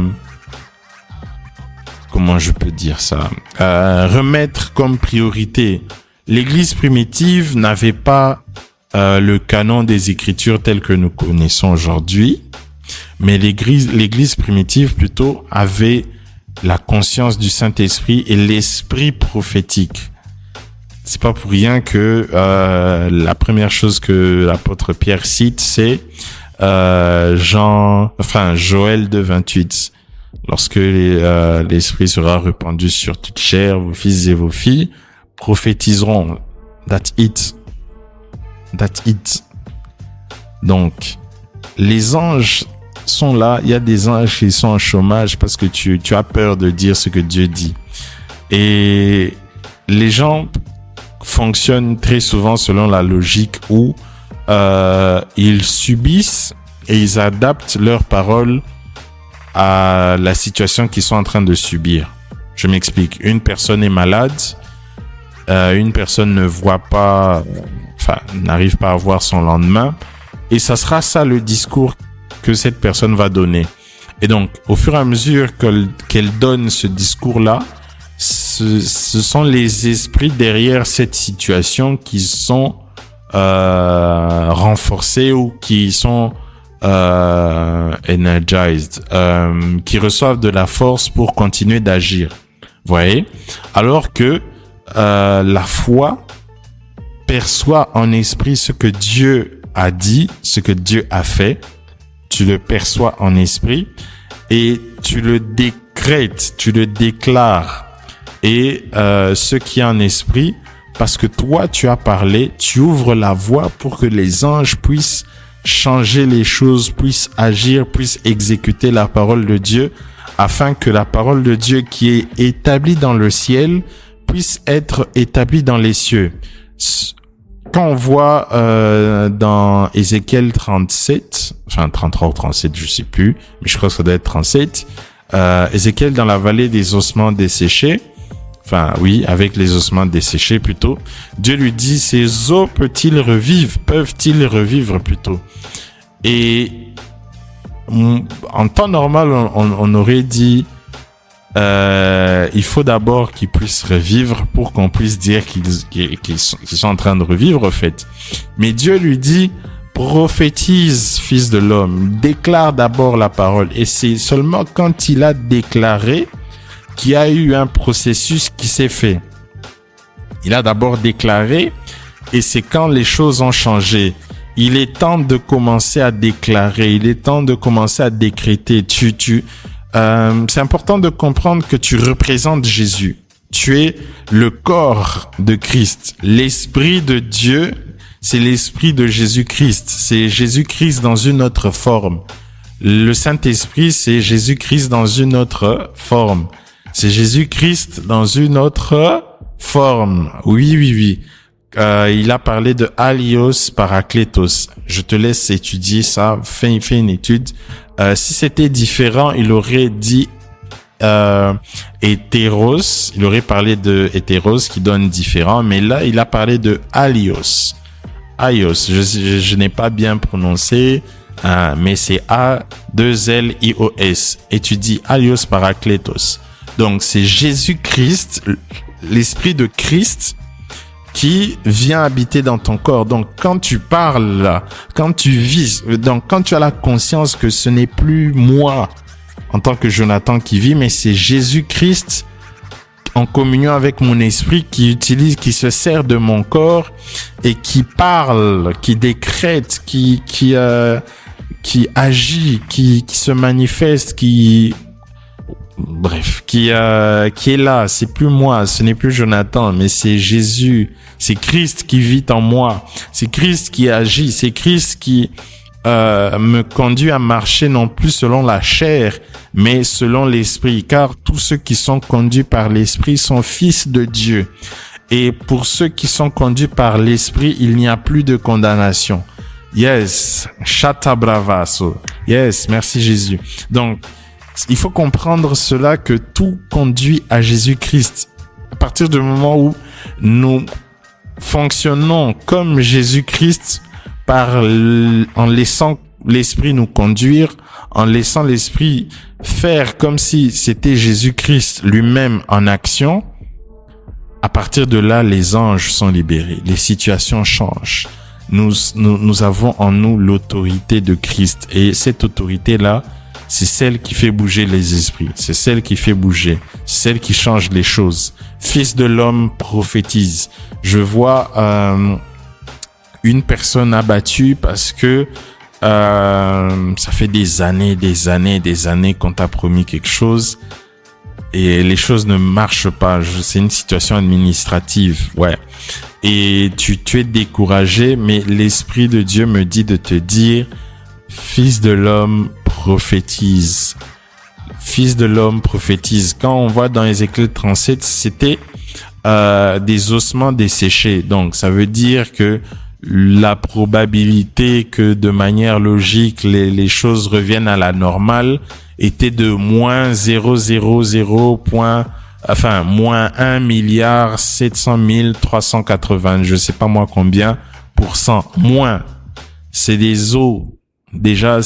je peux dire ça, remettre comme priorité. L'Église primitive n'avait pas le canon des Écritures tel que nous connaissons aujourd'hui, mais l'Église primitive plutôt avait la conscience du Saint-Esprit et l'esprit prophétique. C'est pas pour rien que la première chose que l'apôtre Pierre cite, c'est Joël 2:28. Lorsque l'Esprit sera répandu sur toute chair, vos fils et vos filles prophétiseront. That's it. Donc, les anges sont là. Il y a des anges qui sont en chômage parce que tu as peur de dire ce que Dieu dit. Et les gens fonctionnent très souvent selon la logique où ils subissent et ils adaptent leurs paroles à la situation qu'ils sont en train de subir. Je m'explique. Une personne est malade, une personne ne voit pas, n'arrive pas à voir son lendemain, et ça sera ça le discours que cette personne va donner. Et donc, au fur et à mesure qu'elle donne ce discours-là, ce sont les esprits derrière cette situation qui sont renforcés ou qui sont energized, qui reçoivent de la force pour continuer d'agir. Vous voyez? Alors que la foi perçoit en esprit ce que Dieu a dit, ce que Dieu a fait. Tu le perçois en esprit et tu le décrètes, tu le déclares. Et ce qui est en esprit, parce que toi tu as parlé, tu ouvres la voie pour que les anges puissent changer les choses, puissent agir, puissent exécuter la parole de Dieu, afin que la parole de Dieu qui est établie dans le ciel puisse être établie dans les cieux. Quand on voit dans Ézéchiel 37, enfin 33 ou 37, je sais plus, mais je crois que ça doit être 37, Ézéchiel dans la vallée des ossements desséchés, enfin oui, avec les ossements desséchés plutôt, Dieu lui dit, ces os peuvent-ils revivre plutôt? Et en temps normal, on aurait dit, il faut d'abord qu'ils puissent revivre pour qu'on puisse dire qu'ils sont en train de revivre, en fait. Mais Dieu lui dit, prophétise, fils de l'homme, déclare d'abord la parole. Et c'est seulement quand il a déclaré qu'il y a eu un processus qui s'est fait. Il a d'abord déclaré et c'est quand les choses ont changé. Il est temps de commencer à déclarer, il est temps de commencer à décréter. C'est important de comprendre que tu représentes Jésus. Tu es le corps de Christ. L'esprit de Dieu, c'est l'esprit de Jésus-Christ. C'est Jésus-Christ dans une autre forme. Le Saint-Esprit, c'est Jésus-Christ dans une autre forme. C'est Jésus-Christ dans une autre forme. Oui. Il a parlé de Alios Parakletos. Je te laisse étudier ça. Fais une étude. Si c'était différent, il aurait dit hétéros. Il aurait parlé de hétéros qui donne différent. Mais là, il a parlé de Alios. Aios. Je n'ai pas bien prononcé, mais c'est A-2-L-I-O-S. Étudie Alios Parakletos. Donc, c'est Jésus-Christ, l'esprit de Christ, qui vient habiter dans ton corps. Donc, quand tu parles, quand tu vis, donc quand tu as la conscience que ce n'est plus moi en tant que Jonathan qui vit, mais c'est Jésus-Christ en communion avec mon esprit qui se sert de mon corps et qui parle, qui décrète, qui agit, qui se manifeste, qui est là. C'est plus moi, ce n'est plus Jonathan, mais c'est Jésus. C'est Christ qui vit en moi. C'est Christ qui agit. C'est Christ qui me conduit à marcher non plus selon la chair, mais selon l'esprit. Car tous ceux qui sont conduits par l'esprit sont fils de Dieu. Et pour ceux qui sont conduits par l'esprit, il n'y a plus de condamnation. Yes. Shata bravaso. Yes. Merci Jésus. Donc, il faut comprendre cela, que tout conduit à Jésus-Christ. À partir du moment où nous fonctionnons comme Jésus-Christ en laissant l'esprit nous conduire, en laissant l'esprit faire comme si c'était Jésus-Christ lui-même en action, à partir de là, les anges sont libérés, les situations changent. Nous avons en nous l'autorité de Christ, et cette autorité-là, c'est celle qui fait bouger les esprits. C'est celle qui fait bouger. C'est celle qui change les choses. Fils de l'homme prophétise. Je vois une personne abattue parce que ça fait des années qu'on t'a promis quelque chose et les choses ne marchent pas. C'est une situation administrative, ouais. Et tu es découragé, mais l'Esprit de Dieu me dit de te dire, fils de l'homme, prophétise. Fils de l'homme prophétise. Quand on voit dans Ézéchiel 37, c'était des ossements desséchés. Donc, ça veut dire que la probabilité que de manière logique les choses reviennent à la normale était de moins 0,000 moins 1,700,380, je sais pas moi combien %, moins. C'est des os déjà,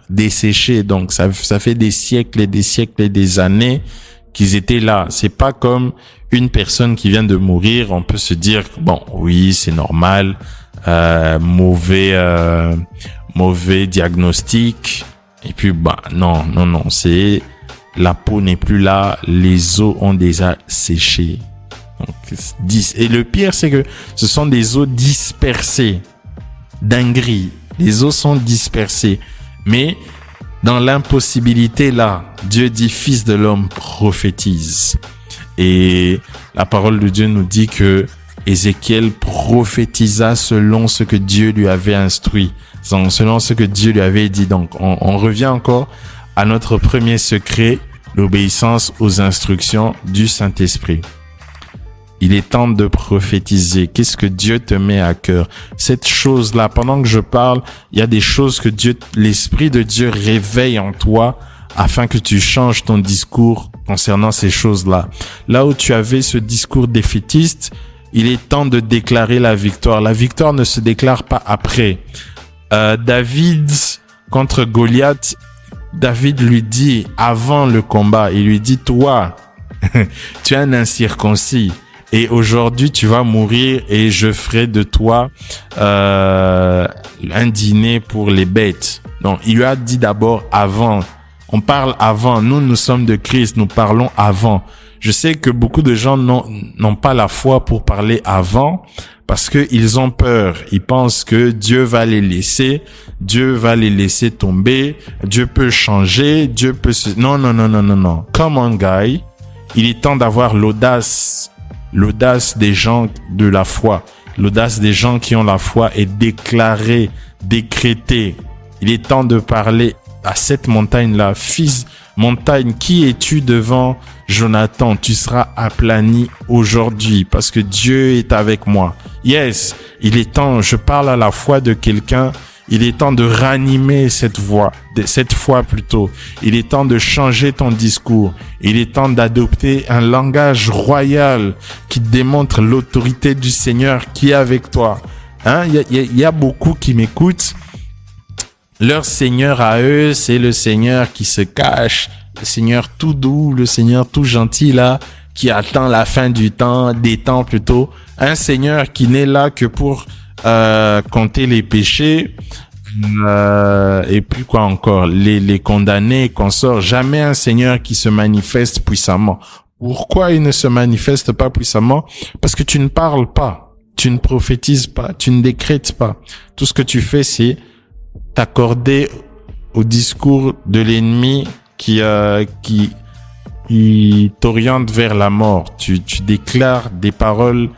desséchés. Donc, ça fait des siècles et des siècles et des années qu'ils étaient là. C'est pas comme une personne qui vient de mourir. On peut se dire, bon, oui, c'est normal, mauvais diagnostic. Et puis, non, c'est, la peau n'est plus là, les os ont déjà séché. Donc, et le pire, c'est que ce sont des os dispersés. Dinguerie. Les os sont dispersés. Mais, dans l'impossibilité là, Dieu dit, Fils de l'homme prophétise. Et la parole de Dieu nous dit que Ézéchiel prophétisa selon ce que Dieu lui avait instruit, selon ce que Dieu lui avait dit. Donc, on revient encore à notre premier secret, l'obéissance aux instructions du Saint-Esprit. Il est temps de prophétiser. Qu'est-ce que Dieu te met à cœur? Cette chose-là, pendant que je parle, il y a des choses que l'Esprit de Dieu réveille en toi afin que tu changes ton discours concernant ces choses-là. Là où tu avais ce discours défaitiste, il est temps de déclarer la victoire. La victoire ne se déclare pas après. David contre Goliath, David lui dit avant le combat, il lui dit, toi, tu es un incirconcis. Et aujourd'hui, tu vas mourir et je ferai de toi un dîner pour les bêtes. Donc, il lui a dit d'abord avant. On parle avant. Nous sommes de Christ. Nous parlons avant. Je sais que beaucoup de gens n'ont pas la foi pour parler avant parce que ils ont peur. Ils pensent que Dieu va les laisser. Dieu va les laisser tomber. Dieu peut changer. Dieu peut Non. Come on, guy. Il est temps d'avoir l'audace des gens de la foi, l'audace des gens qui ont la foi et déclarer, décréter. Il est temps de parler à cette montagne-là. Fils, montagne, qui es-tu devant Jonathan? Tu seras aplani aujourd'hui parce que Dieu est avec moi. Yes, il est temps, je parle à la foi de quelqu'un. Il est temps de ranimer cette foi plutôt. Il est temps de changer ton discours. Il est temps d'adopter un langage royal qui démontre l'autorité du Seigneur qui est avec toi. Il y a beaucoup qui m'écoutent. Leur Seigneur à eux, c'est le Seigneur qui se cache, le Seigneur tout doux, le Seigneur tout gentil là, qui attend la fin des temps plutôt. Un Seigneur qui n'est là que pour compter les péchés, et puis quoi encore, les condamnés, qu'on sort. Jamais un Seigneur qui se manifeste puissamment. Pourquoi il ne se manifeste pas puissamment? Parce que tu ne parles pas, tu ne prophétises pas, tu ne décrètes pas. Tout ce que tu fais, c'est t'accorder au discours de l'ennemi qui t'oriente vers la mort. Tu déclares des paroles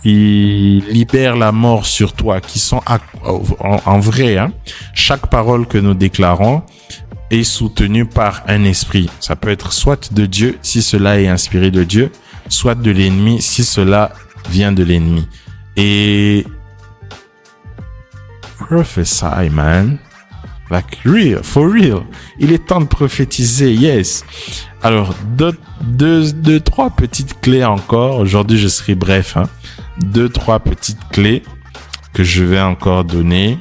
qui libèrent la mort sur toi, qui sont en vrai. Chaque parole que nous déclarons est soutenue par un esprit. Ça peut être soit de Dieu, si cela est inspiré de Dieu, soit de l'ennemi, si cela vient de l'ennemi. Et prophesy, man. Like real, for real. Il est temps de prophétiser, yes. Alors, deux, trois petites clés encore. Aujourd'hui, je serai bref, 2-3 petites clés que je vais encore donner.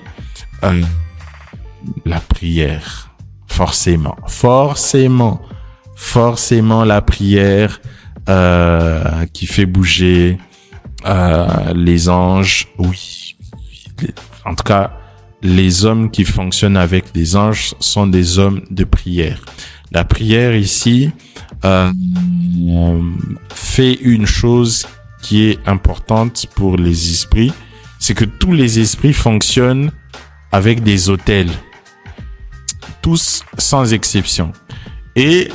La prière. Forcément la prière qui fait bouger les anges. Oui. En tout cas, les hommes qui fonctionnent avec des anges sont des hommes de prière. La prière ici fait une chose qui est importante pour les esprits, c'est que tous les esprits fonctionnent avec des autels, tous sans exception. Et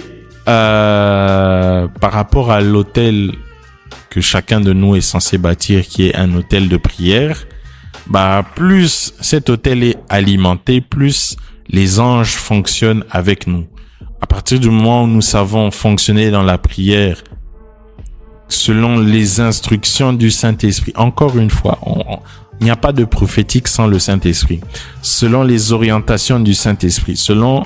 par rapport à l'autel que chacun de nous est censé bâtir, qui est un autel de prière, plus cet autel est alimenté, plus les anges fonctionnent avec nous. À partir du moment où nous savons fonctionner dans la prière selon les instructions du Saint-Esprit, encore une fois, il n'y a pas de prophétique sans le Saint-Esprit. Selon les orientations du Saint-Esprit, selon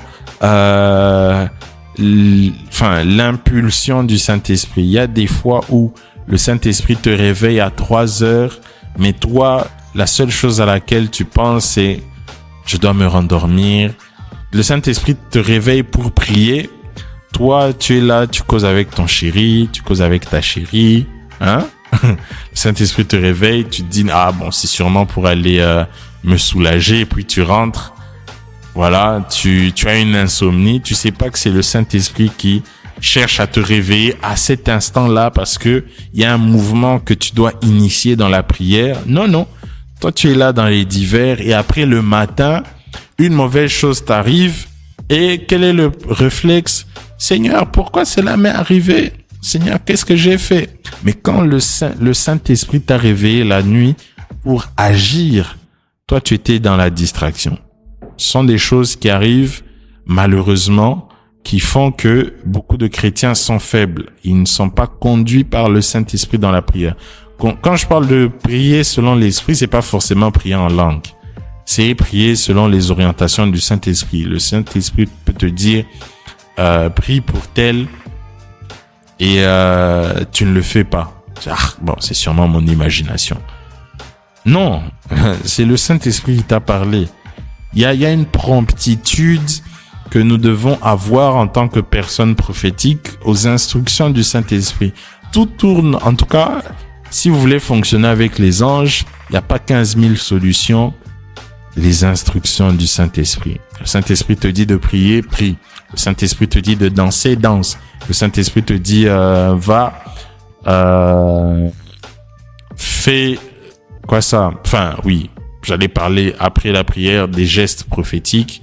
l'impulsion du Saint-Esprit. Il y a des fois où le Saint-Esprit te réveille à 3 heures, mais toi, la seule chose à laquelle tu penses, c'est « je dois me rendormir ». Le Saint-Esprit te réveille pour prier. Toi, tu es là, tu causes avec ton chéri, tu causes avec ta chérie, hein? Le Saint-Esprit te réveille, tu te dis « ah bon, c'est sûrement pour aller me soulager », et puis tu rentres. Voilà, tu as une insomnie, tu sais pas que c'est le Saint-Esprit qui cherche à te réveiller à cet instant-là parce que il y a un mouvement que tu dois initier dans la prière. Non. Toi, tu es là dans les divers et après le matin, une mauvaise chose t'arrive et quel est le réflexe? Seigneur, pourquoi cela m'est arrivé? Seigneur, qu'est-ce que j'ai fait? Mais quand le Saint-Esprit t'a réveillé la nuit pour agir, toi, tu étais dans la distraction. Ce sont des choses qui arrivent, malheureusement, qui font que beaucoup de chrétiens sont faibles. Ils ne sont pas conduits par le Saint-Esprit dans la prière. Quand je parle de prier selon l'Esprit, c'est pas forcément prier en langue. C'est prier selon les orientations du Saint-Esprit. Le Saint-Esprit peut te dire, prie pour tel, et tu ne le fais pas. Bon, c'est sûrement mon imagination. Non, c'est le Saint-Esprit qui t'a parlé. Il y a une promptitude que nous devons avoir en tant que personnes prophétiques aux instructions du Saint-Esprit. Tout tourne, en tout cas, si vous voulez fonctionner avec les anges, il n'y a pas 15 000 solutions. Les instructions du Saint-Esprit. Le Saint-Esprit te dit de prier, prie. Le Saint-Esprit te dit de danser, danse. Le Saint-Esprit te dit, fais quoi ça? Enfin, oui. J'allais parler après la prière des gestes prophétiques.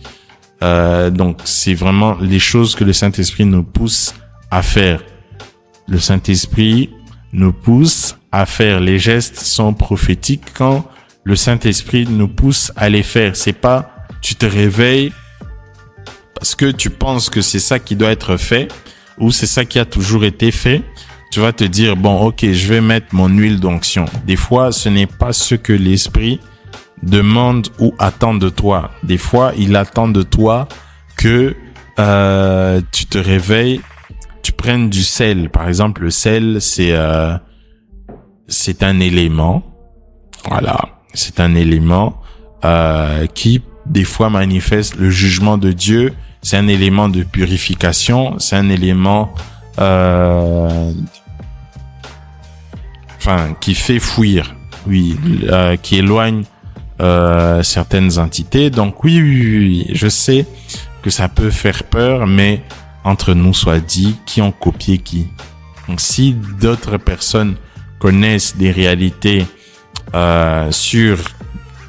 Donc, c'est vraiment les choses que le Saint-Esprit nous pousse à faire. Le Saint-Esprit nous pousse à faire. Les gestes sont prophétiques quand le Saint-Esprit nous pousse à les faire. C'est pas tu te réveilles parce que tu penses que c'est ça qui doit être fait ou c'est ça qui a toujours été fait. Tu vas te dire, bon, ok, je vais mettre mon huile d'onction. Des fois, ce n'est pas ce que l'Esprit demande ou attend de toi. Des fois, il attend de toi que tu te réveilles, tu prennes du sel. Par exemple, le sel, c'est un élément. Voilà. C'est un élément qui, des fois, manifeste le jugement de Dieu. C'est un élément de purification. C'est un élément qui fait fuir. Oui, qui éloigne certaines entités. Donc oui, je sais que ça peut faire peur, mais entre nous soit dit, qui ont copié qui? Donc si d'autres personnes connaissent des réalités sur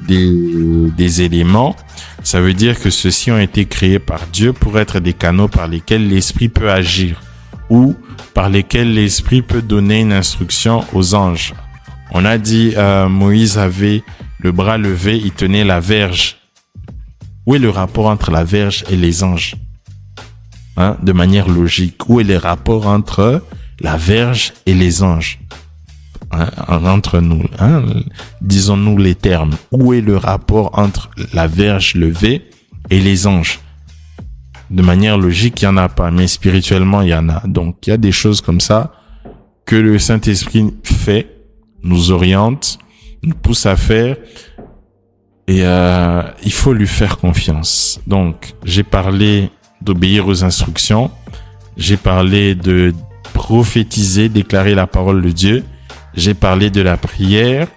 des éléments, ça veut dire que ceux-ci ont été créés par Dieu pour être des canaux par lesquels l'Esprit peut agir ou par lesquels l'Esprit peut donner une instruction aux anges. On a dit Moïse avait le bras levé, il tenait la verge. Où est le rapport entre la verge et les anges? De manière logique, où est le rapport entre la verge et les anges? Entre nous, disons-nous les termes. Où est le rapport entre la verge levée et les anges? De manière logique, il y en a pas, mais spirituellement, il y en a. Donc, il y a des choses comme ça que le Saint-Esprit fait, nous oriente, nous pousse à faire, et il faut lui faire confiance. Donc, j'ai parlé d'obéir aux instructions, j'ai parlé de prophétiser, déclarer la parole de Dieu, j'ai parlé de la prière.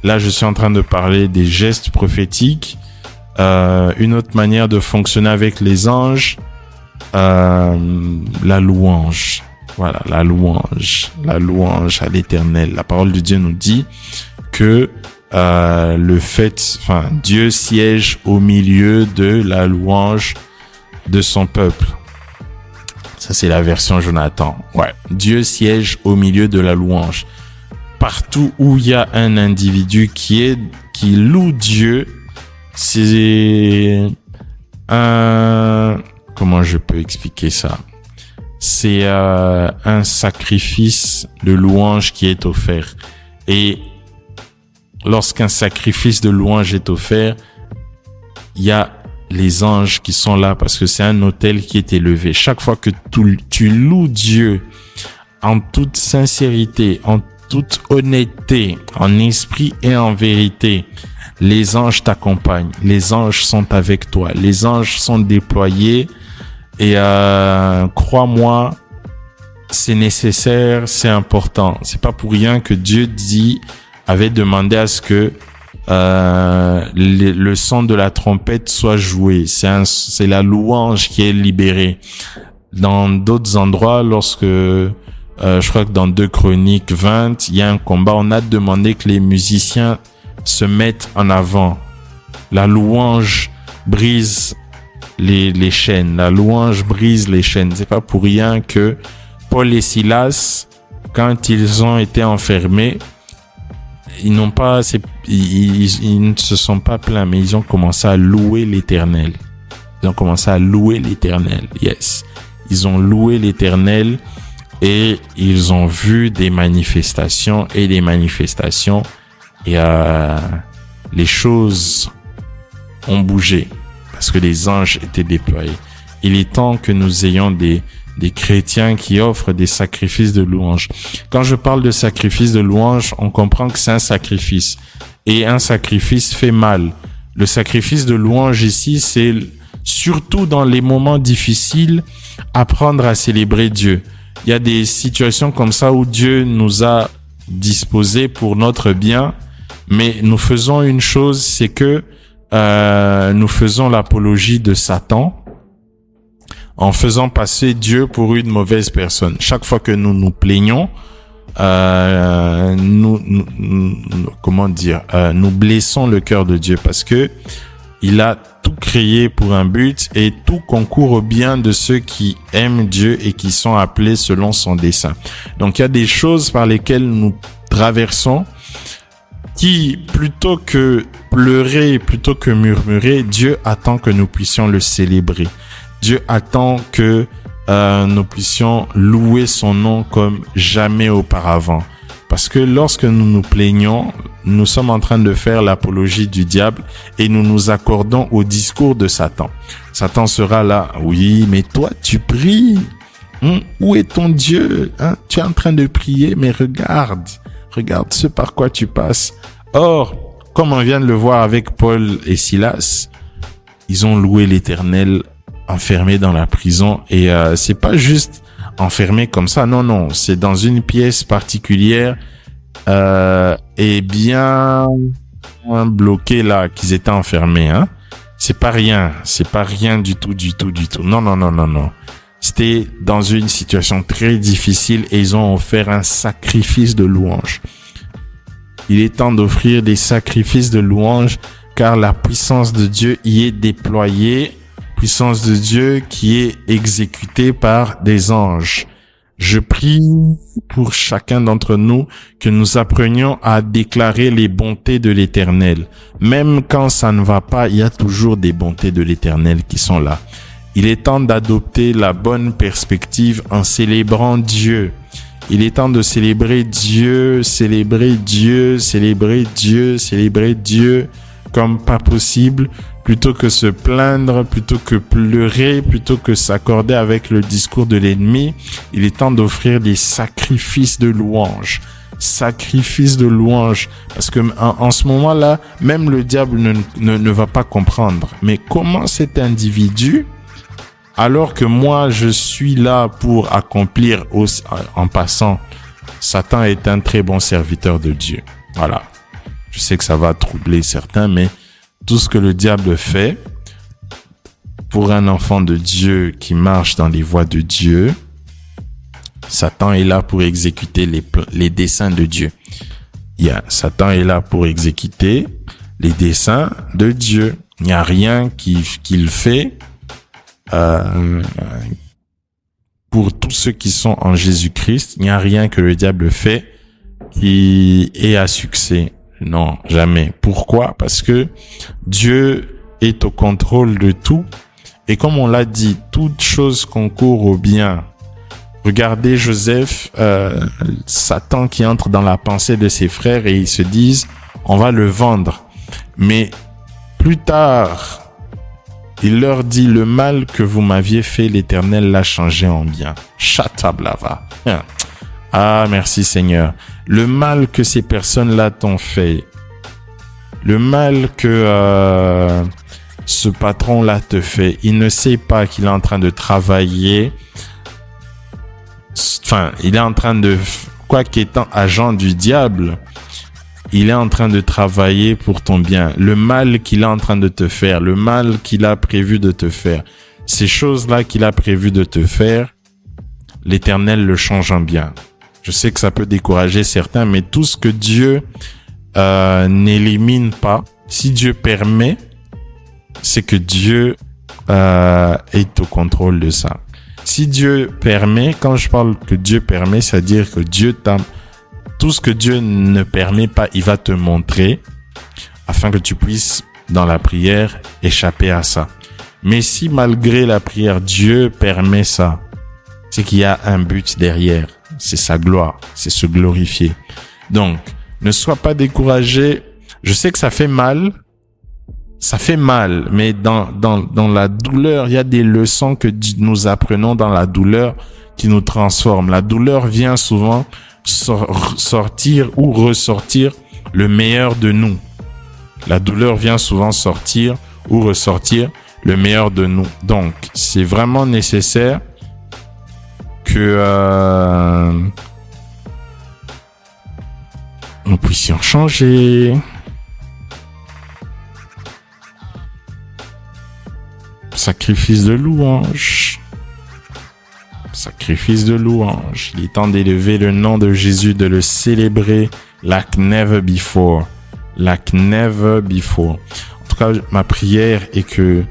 Là, je suis en train de parler des gestes prophétiques. Une autre manière de fonctionner avec les anges, la louange. Voilà, la louange à l'Éternel. La parole de Dieu nous dit que Dieu siège au milieu de la louange de son peuple. Ça, c'est la version Jonathan. Ouais, Dieu siège au milieu de la louange. Partout où il y a un individu qui loue Dieu, c'est comment je peux expliquer ça? C'est un sacrifice de louange qui est offert. Et lorsqu'un sacrifice de louange est offert, il y a les anges qui sont là parce que c'est un autel qui est élevé. Chaque fois que tu loues Dieu en toute sincérité, en toute honnêteté, en esprit et en vérité, les anges t'accompagnent. Les anges sont avec toi. Les anges sont déployés. Et crois-moi, c'est nécessaire, c'est important. C'est pas pour rien que Dieu avait demandé à ce que le son de la trompette soit joué. C'est la louange qui est libérée. Dans d'autres endroits, lorsque je crois que dans 2 Chroniques 20, il y a un combat, on a demandé que les musiciens se mettent en avant. La louange brise les chaînes. La louange brise les chaînes. C'est pas pour rien que Paul et Silas, quand ils ont été enfermés, ils ne se sont pas plaints, mais ils ont commencé à louer l'Éternel. Ils ont commencé à louer l'Éternel. Yes. Ils ont loué l'Éternel et ils ont vu des manifestations et des manifestations et les choses ont bougé parce que les anges étaient déployés. Il est temps que nous ayons des chrétiens qui offrent des sacrifices de louange. Quand je parle de sacrifice de louange, on comprend que c'est un sacrifice. Et un sacrifice fait mal. Le sacrifice de louange ici, c'est surtout dans les moments difficiles, apprendre à célébrer Dieu. Il y a des situations comme ça où Dieu nous a disposés pour notre bien, mais nous faisons une chose, c'est que nous faisons l'apologie de Satan, en faisant passer Dieu pour une mauvaise personne. Chaque fois que nous nous plaignons, nous blessons le cœur de Dieu parce que il a tout créé pour un but et tout concourt au bien de ceux qui aiment Dieu et qui sont appelés selon son dessein. Donc il y a des choses par lesquelles nous traversons qui, plutôt que pleurer, plutôt que murmurer, Dieu attend que nous puissions le célébrer. Dieu attend que nous puissions louer son nom comme jamais auparavant. Parce que lorsque nous nous plaignons, nous sommes en train de faire l'apologie du diable et nous nous accordons au discours de Satan. Satan sera là. Oui, mais toi, tu pries. Où est ton Dieu? Tu es en train de prier, mais regarde ce par quoi tu passes. Or, comme on vient de le voir avec Paul et Silas, ils ont loué l'Éternel enfermés dans la prison et c'est pas juste enfermés comme ça, non, c'est dans une pièce particulière et bien bloqués là qu'ils étaient enfermés, c'est pas rien du tout. Non. C'était dans une situation très difficile et ils ont offert un sacrifice de louange. Il est temps d'offrir des sacrifices de louange car la puissance de Dieu y est déployée. Puissance de Dieu qui est exécutée par des anges. Je prie pour chacun d'entre nous que nous apprenions à déclarer les bontés de l'Éternel. Même quand ça ne va pas, il y a toujours des bontés de l'Éternel qui sont là. Il est temps d'adopter la bonne perspective en célébrant Dieu. Il est temps de célébrer Dieu comme pas possible, plutôt que se plaindre, plutôt que pleurer, plutôt que s'accorder avec le discours de l'ennemi. Il est temps d'offrir des sacrifices de louange. Parce que en ce moment-là, même le diable ne va pas comprendre. Mais comment cet individu, alors que moi je suis là pour accomplir en passant, Satan est un très bon serviteur de Dieu. Voilà. Je sais que ça va troubler certains, mais tout ce que le diable fait pour un enfant de Dieu qui marche dans les voies de Dieu, Satan est là pour exécuter les desseins de Dieu. Satan est là pour exécuter les desseins de Dieu. Il n'y a rien qu'il fait pour tous ceux qui sont en Jésus-Christ. Il n'y a rien que le diable fait qui ait à succès. Non, jamais. Pourquoi? Parce que Dieu est au contrôle de tout Et comme on l'a dit, toute chose concourt au bien. Regardez Joseph, Satan qui entre dans la pensée de ses frères et ils se disent, on va le vendre. Mais plus tard, il leur dit, le mal que vous m'aviez fait, l'Éternel l'a changé en bien. Chatablava. Ah, merci Seigneur. Le mal que ces personnes-là t'ont fait, le mal que ce patron-là te fait, il ne sait pas qu'il est en train de travailler. Enfin, il est en train de, quoi qu'étant agent du diable, il est en train de travailler pour ton bien. Le mal qu'il est en train de te faire, le mal qu'il a prévu de te faire, ces choses-là qu'il a prévu de te faire, l'Éternel le change en bien. Je sais que ça peut décourager certains, mais tout ce que Dieu n'élimine pas, si Dieu permet, c'est que Dieu est au contrôle de ça. Si Dieu permet, quand je parle que Dieu permet, c'est-à-dire que Dieu t'a... Tout ce que Dieu ne permet pas, il va te montrer afin que tu puisses, dans la prière, échapper à ça. Mais si malgré la prière, Dieu permet ça, c'est qu'il y a un but derrière. C'est sa gloire, c'est se glorifier. Donc, ne sois pas découragé. Je sais que ça fait mal. Ça fait mal, mais dans la douleur, il y a des leçons que nous apprenons dans la douleur qui nous transforment. La douleur vient souvent sortir ou ressortir le meilleur de nous. La douleur vient souvent sortir ou ressortir le meilleur de nous. Donc, c'est vraiment nécessaire que nous puissions changer. Sacrifice de louange. Sacrifice de louange. Il est temps d'élever le nom de Jésus, de le célébrer like never before. Like never before. En tout cas, ma prière est que,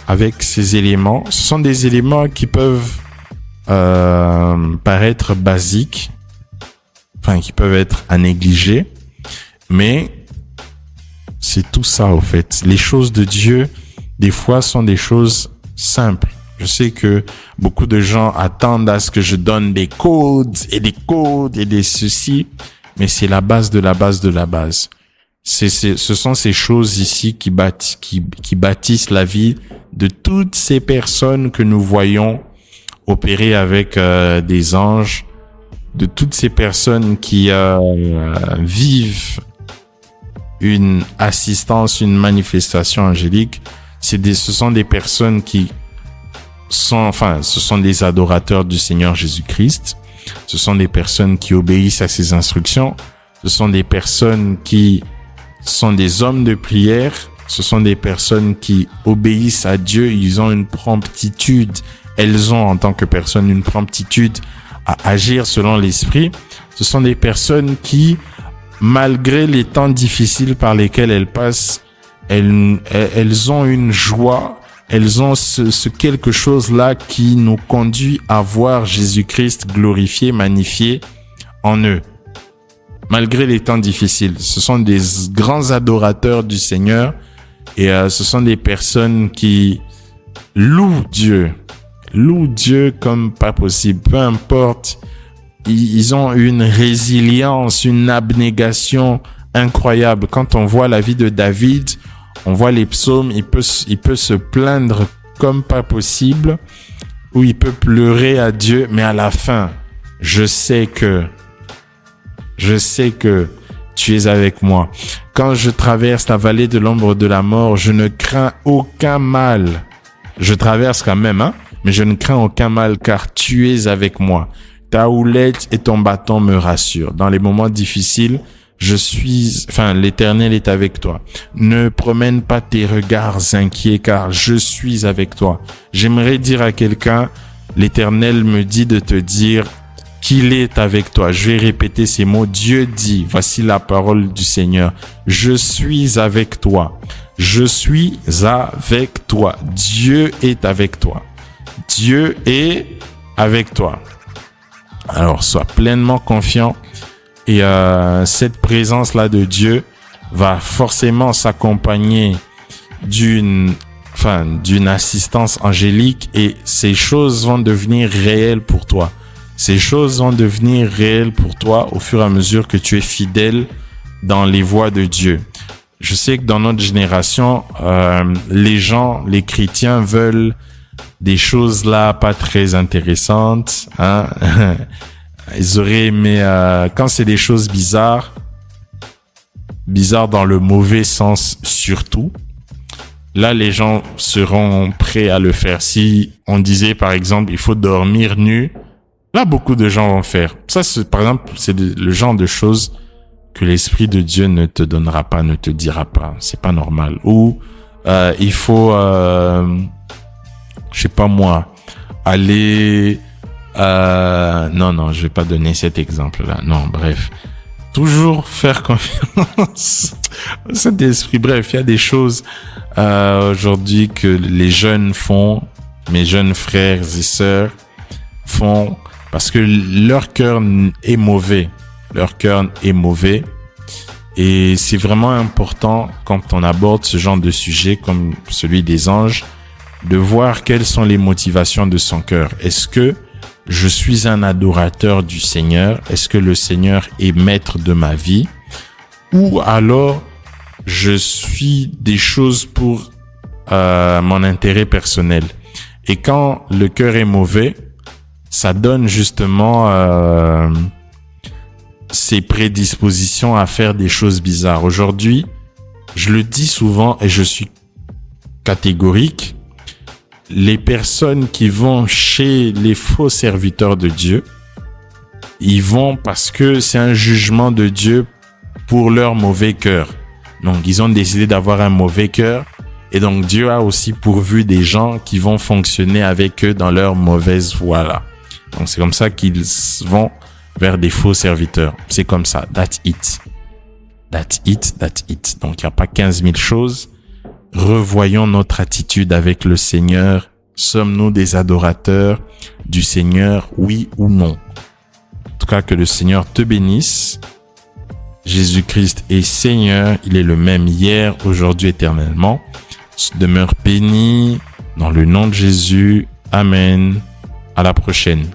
avec ces éléments, ce sont des éléments qui peuvent paraître basiques, enfin, qui peuvent être à négliger, mais c'est tout ça, au fait. Les choses de Dieu, des fois, sont des choses simples. Je sais que beaucoup de gens attendent à ce que je donne des codes et des ceci, mais c'est la base de la base de la base. Ce sont ces choses ici qui bâtissent la vie de toutes ces personnes que nous voyons opérer avec des anges, de toutes ces personnes qui vivent une assistance, une manifestation angélique. Ce sont des personnes qui sont, ce sont des adorateurs du Seigneur Jésus-Christ. Ce sont des personnes qui obéissent à ses instructions. Ce sont des personnes qui sont des hommes de prière. Ce sont des personnes qui obéissent à Dieu. Ils ont une promptitude. Elles ont, en tant que personnes, une promptitude à agir selon l'esprit. Ce sont des personnes qui, malgré les temps difficiles par lesquels elles passent, elles ont une joie, elles ont ce quelque chose-là qui nous conduit à voir Jésus-Christ glorifié, magnifié en eux. Malgré les temps difficiles, ce sont des grands adorateurs du Seigneur et ce sont des personnes qui louent Dieu comme pas possible. Peu importe, ils ont une résilience, une abnégation incroyable. Quand on voit la vie de David, on voit les psaumes, il peut se plaindre comme pas possible, ou il peut pleurer à Dieu, mais à la fin, je sais que tu es avec moi. Quand je traverse la vallée de l'ombre de la mort, je ne crains aucun mal. Je traverse quand même, mais je ne crains aucun mal car tu es avec moi. Ta houlette et ton bâton me rassurent. Dans les moments difficiles, l'Éternel est avec toi. Ne promène pas tes regards inquiets car je suis avec toi. J'aimerais dire à quelqu'un, l'Éternel me dit de te dire qu'il est avec toi. Je vais répéter ces mots. Dieu dit, voici la parole du Seigneur. Je suis avec toi. Je suis avec toi. Dieu est avec toi. Dieu est avec toi. Alors, sois pleinement confiant. Et cette présence-là de Dieu va forcément s'accompagner d'une d'une assistance angélique, et ces choses vont devenir réelles pour toi. Ces choses vont devenir réelles pour toi au fur et à mesure que tu es fidèle dans les voies de Dieu. Je sais que dans notre génération, les chrétiens veulent des choses là pas très intéressantes, hein. Ils auraient aimé quand c'est des choses bizarres dans le mauvais sens surtout. Là, les gens seront prêts à le faire. Si on disait par exemple, il faut dormir nu, là beaucoup de gens vont faire. Ça, par exemple, c'est le genre de choses que l'Esprit de Dieu ne te donnera pas, ne te dira pas. C'est pas normal. Ou il faut, je sais pas moi, aller. Non, je vais pas donner cet exemple-là. Non, bref. Toujours faire confiance au Saint-Esprit. Bref, il y a des choses aujourd'hui que les jeunes font, mes jeunes frères et sœurs font parce que leur cœur est mauvais. Leur cœur est mauvais. Et c'est vraiment important quand on aborde ce genre de sujet comme celui des anges, de voir quelles sont les motivations de son cœur. Est-ce que je suis un adorateur du Seigneur? Est-ce que le Seigneur est maître de ma vie? Ou alors, je suis des choses pour mon intérêt personnel? Et quand le cœur est mauvais, ça donne justement ces prédispositions à faire des choses bizarres. Aujourd'hui, je le dis souvent et je suis catégorique, les personnes qui vont chez les faux serviteurs de Dieu, ils vont parce que c'est un jugement de Dieu pour leur mauvais cœur. Donc, ils ont décidé d'avoir un mauvais cœur et donc Dieu a aussi pourvu des gens qui vont fonctionner avec eux dans leur mauvaise voie là. Donc, c'est comme ça qu'ils vont vers des faux serviteurs. C'est comme ça. That's it. That's it. That's it. Donc, il n'y a pas 15 000 choses. Revoyons notre attitude avec le Seigneur. Sommes-nous des adorateurs du Seigneur, oui ou non? En tout cas, que le Seigneur te bénisse. Jésus-Christ est Seigneur. Il est le même hier, aujourd'hui, éternellement. Demeure béni dans le nom de Jésus. Amen. À la prochaine.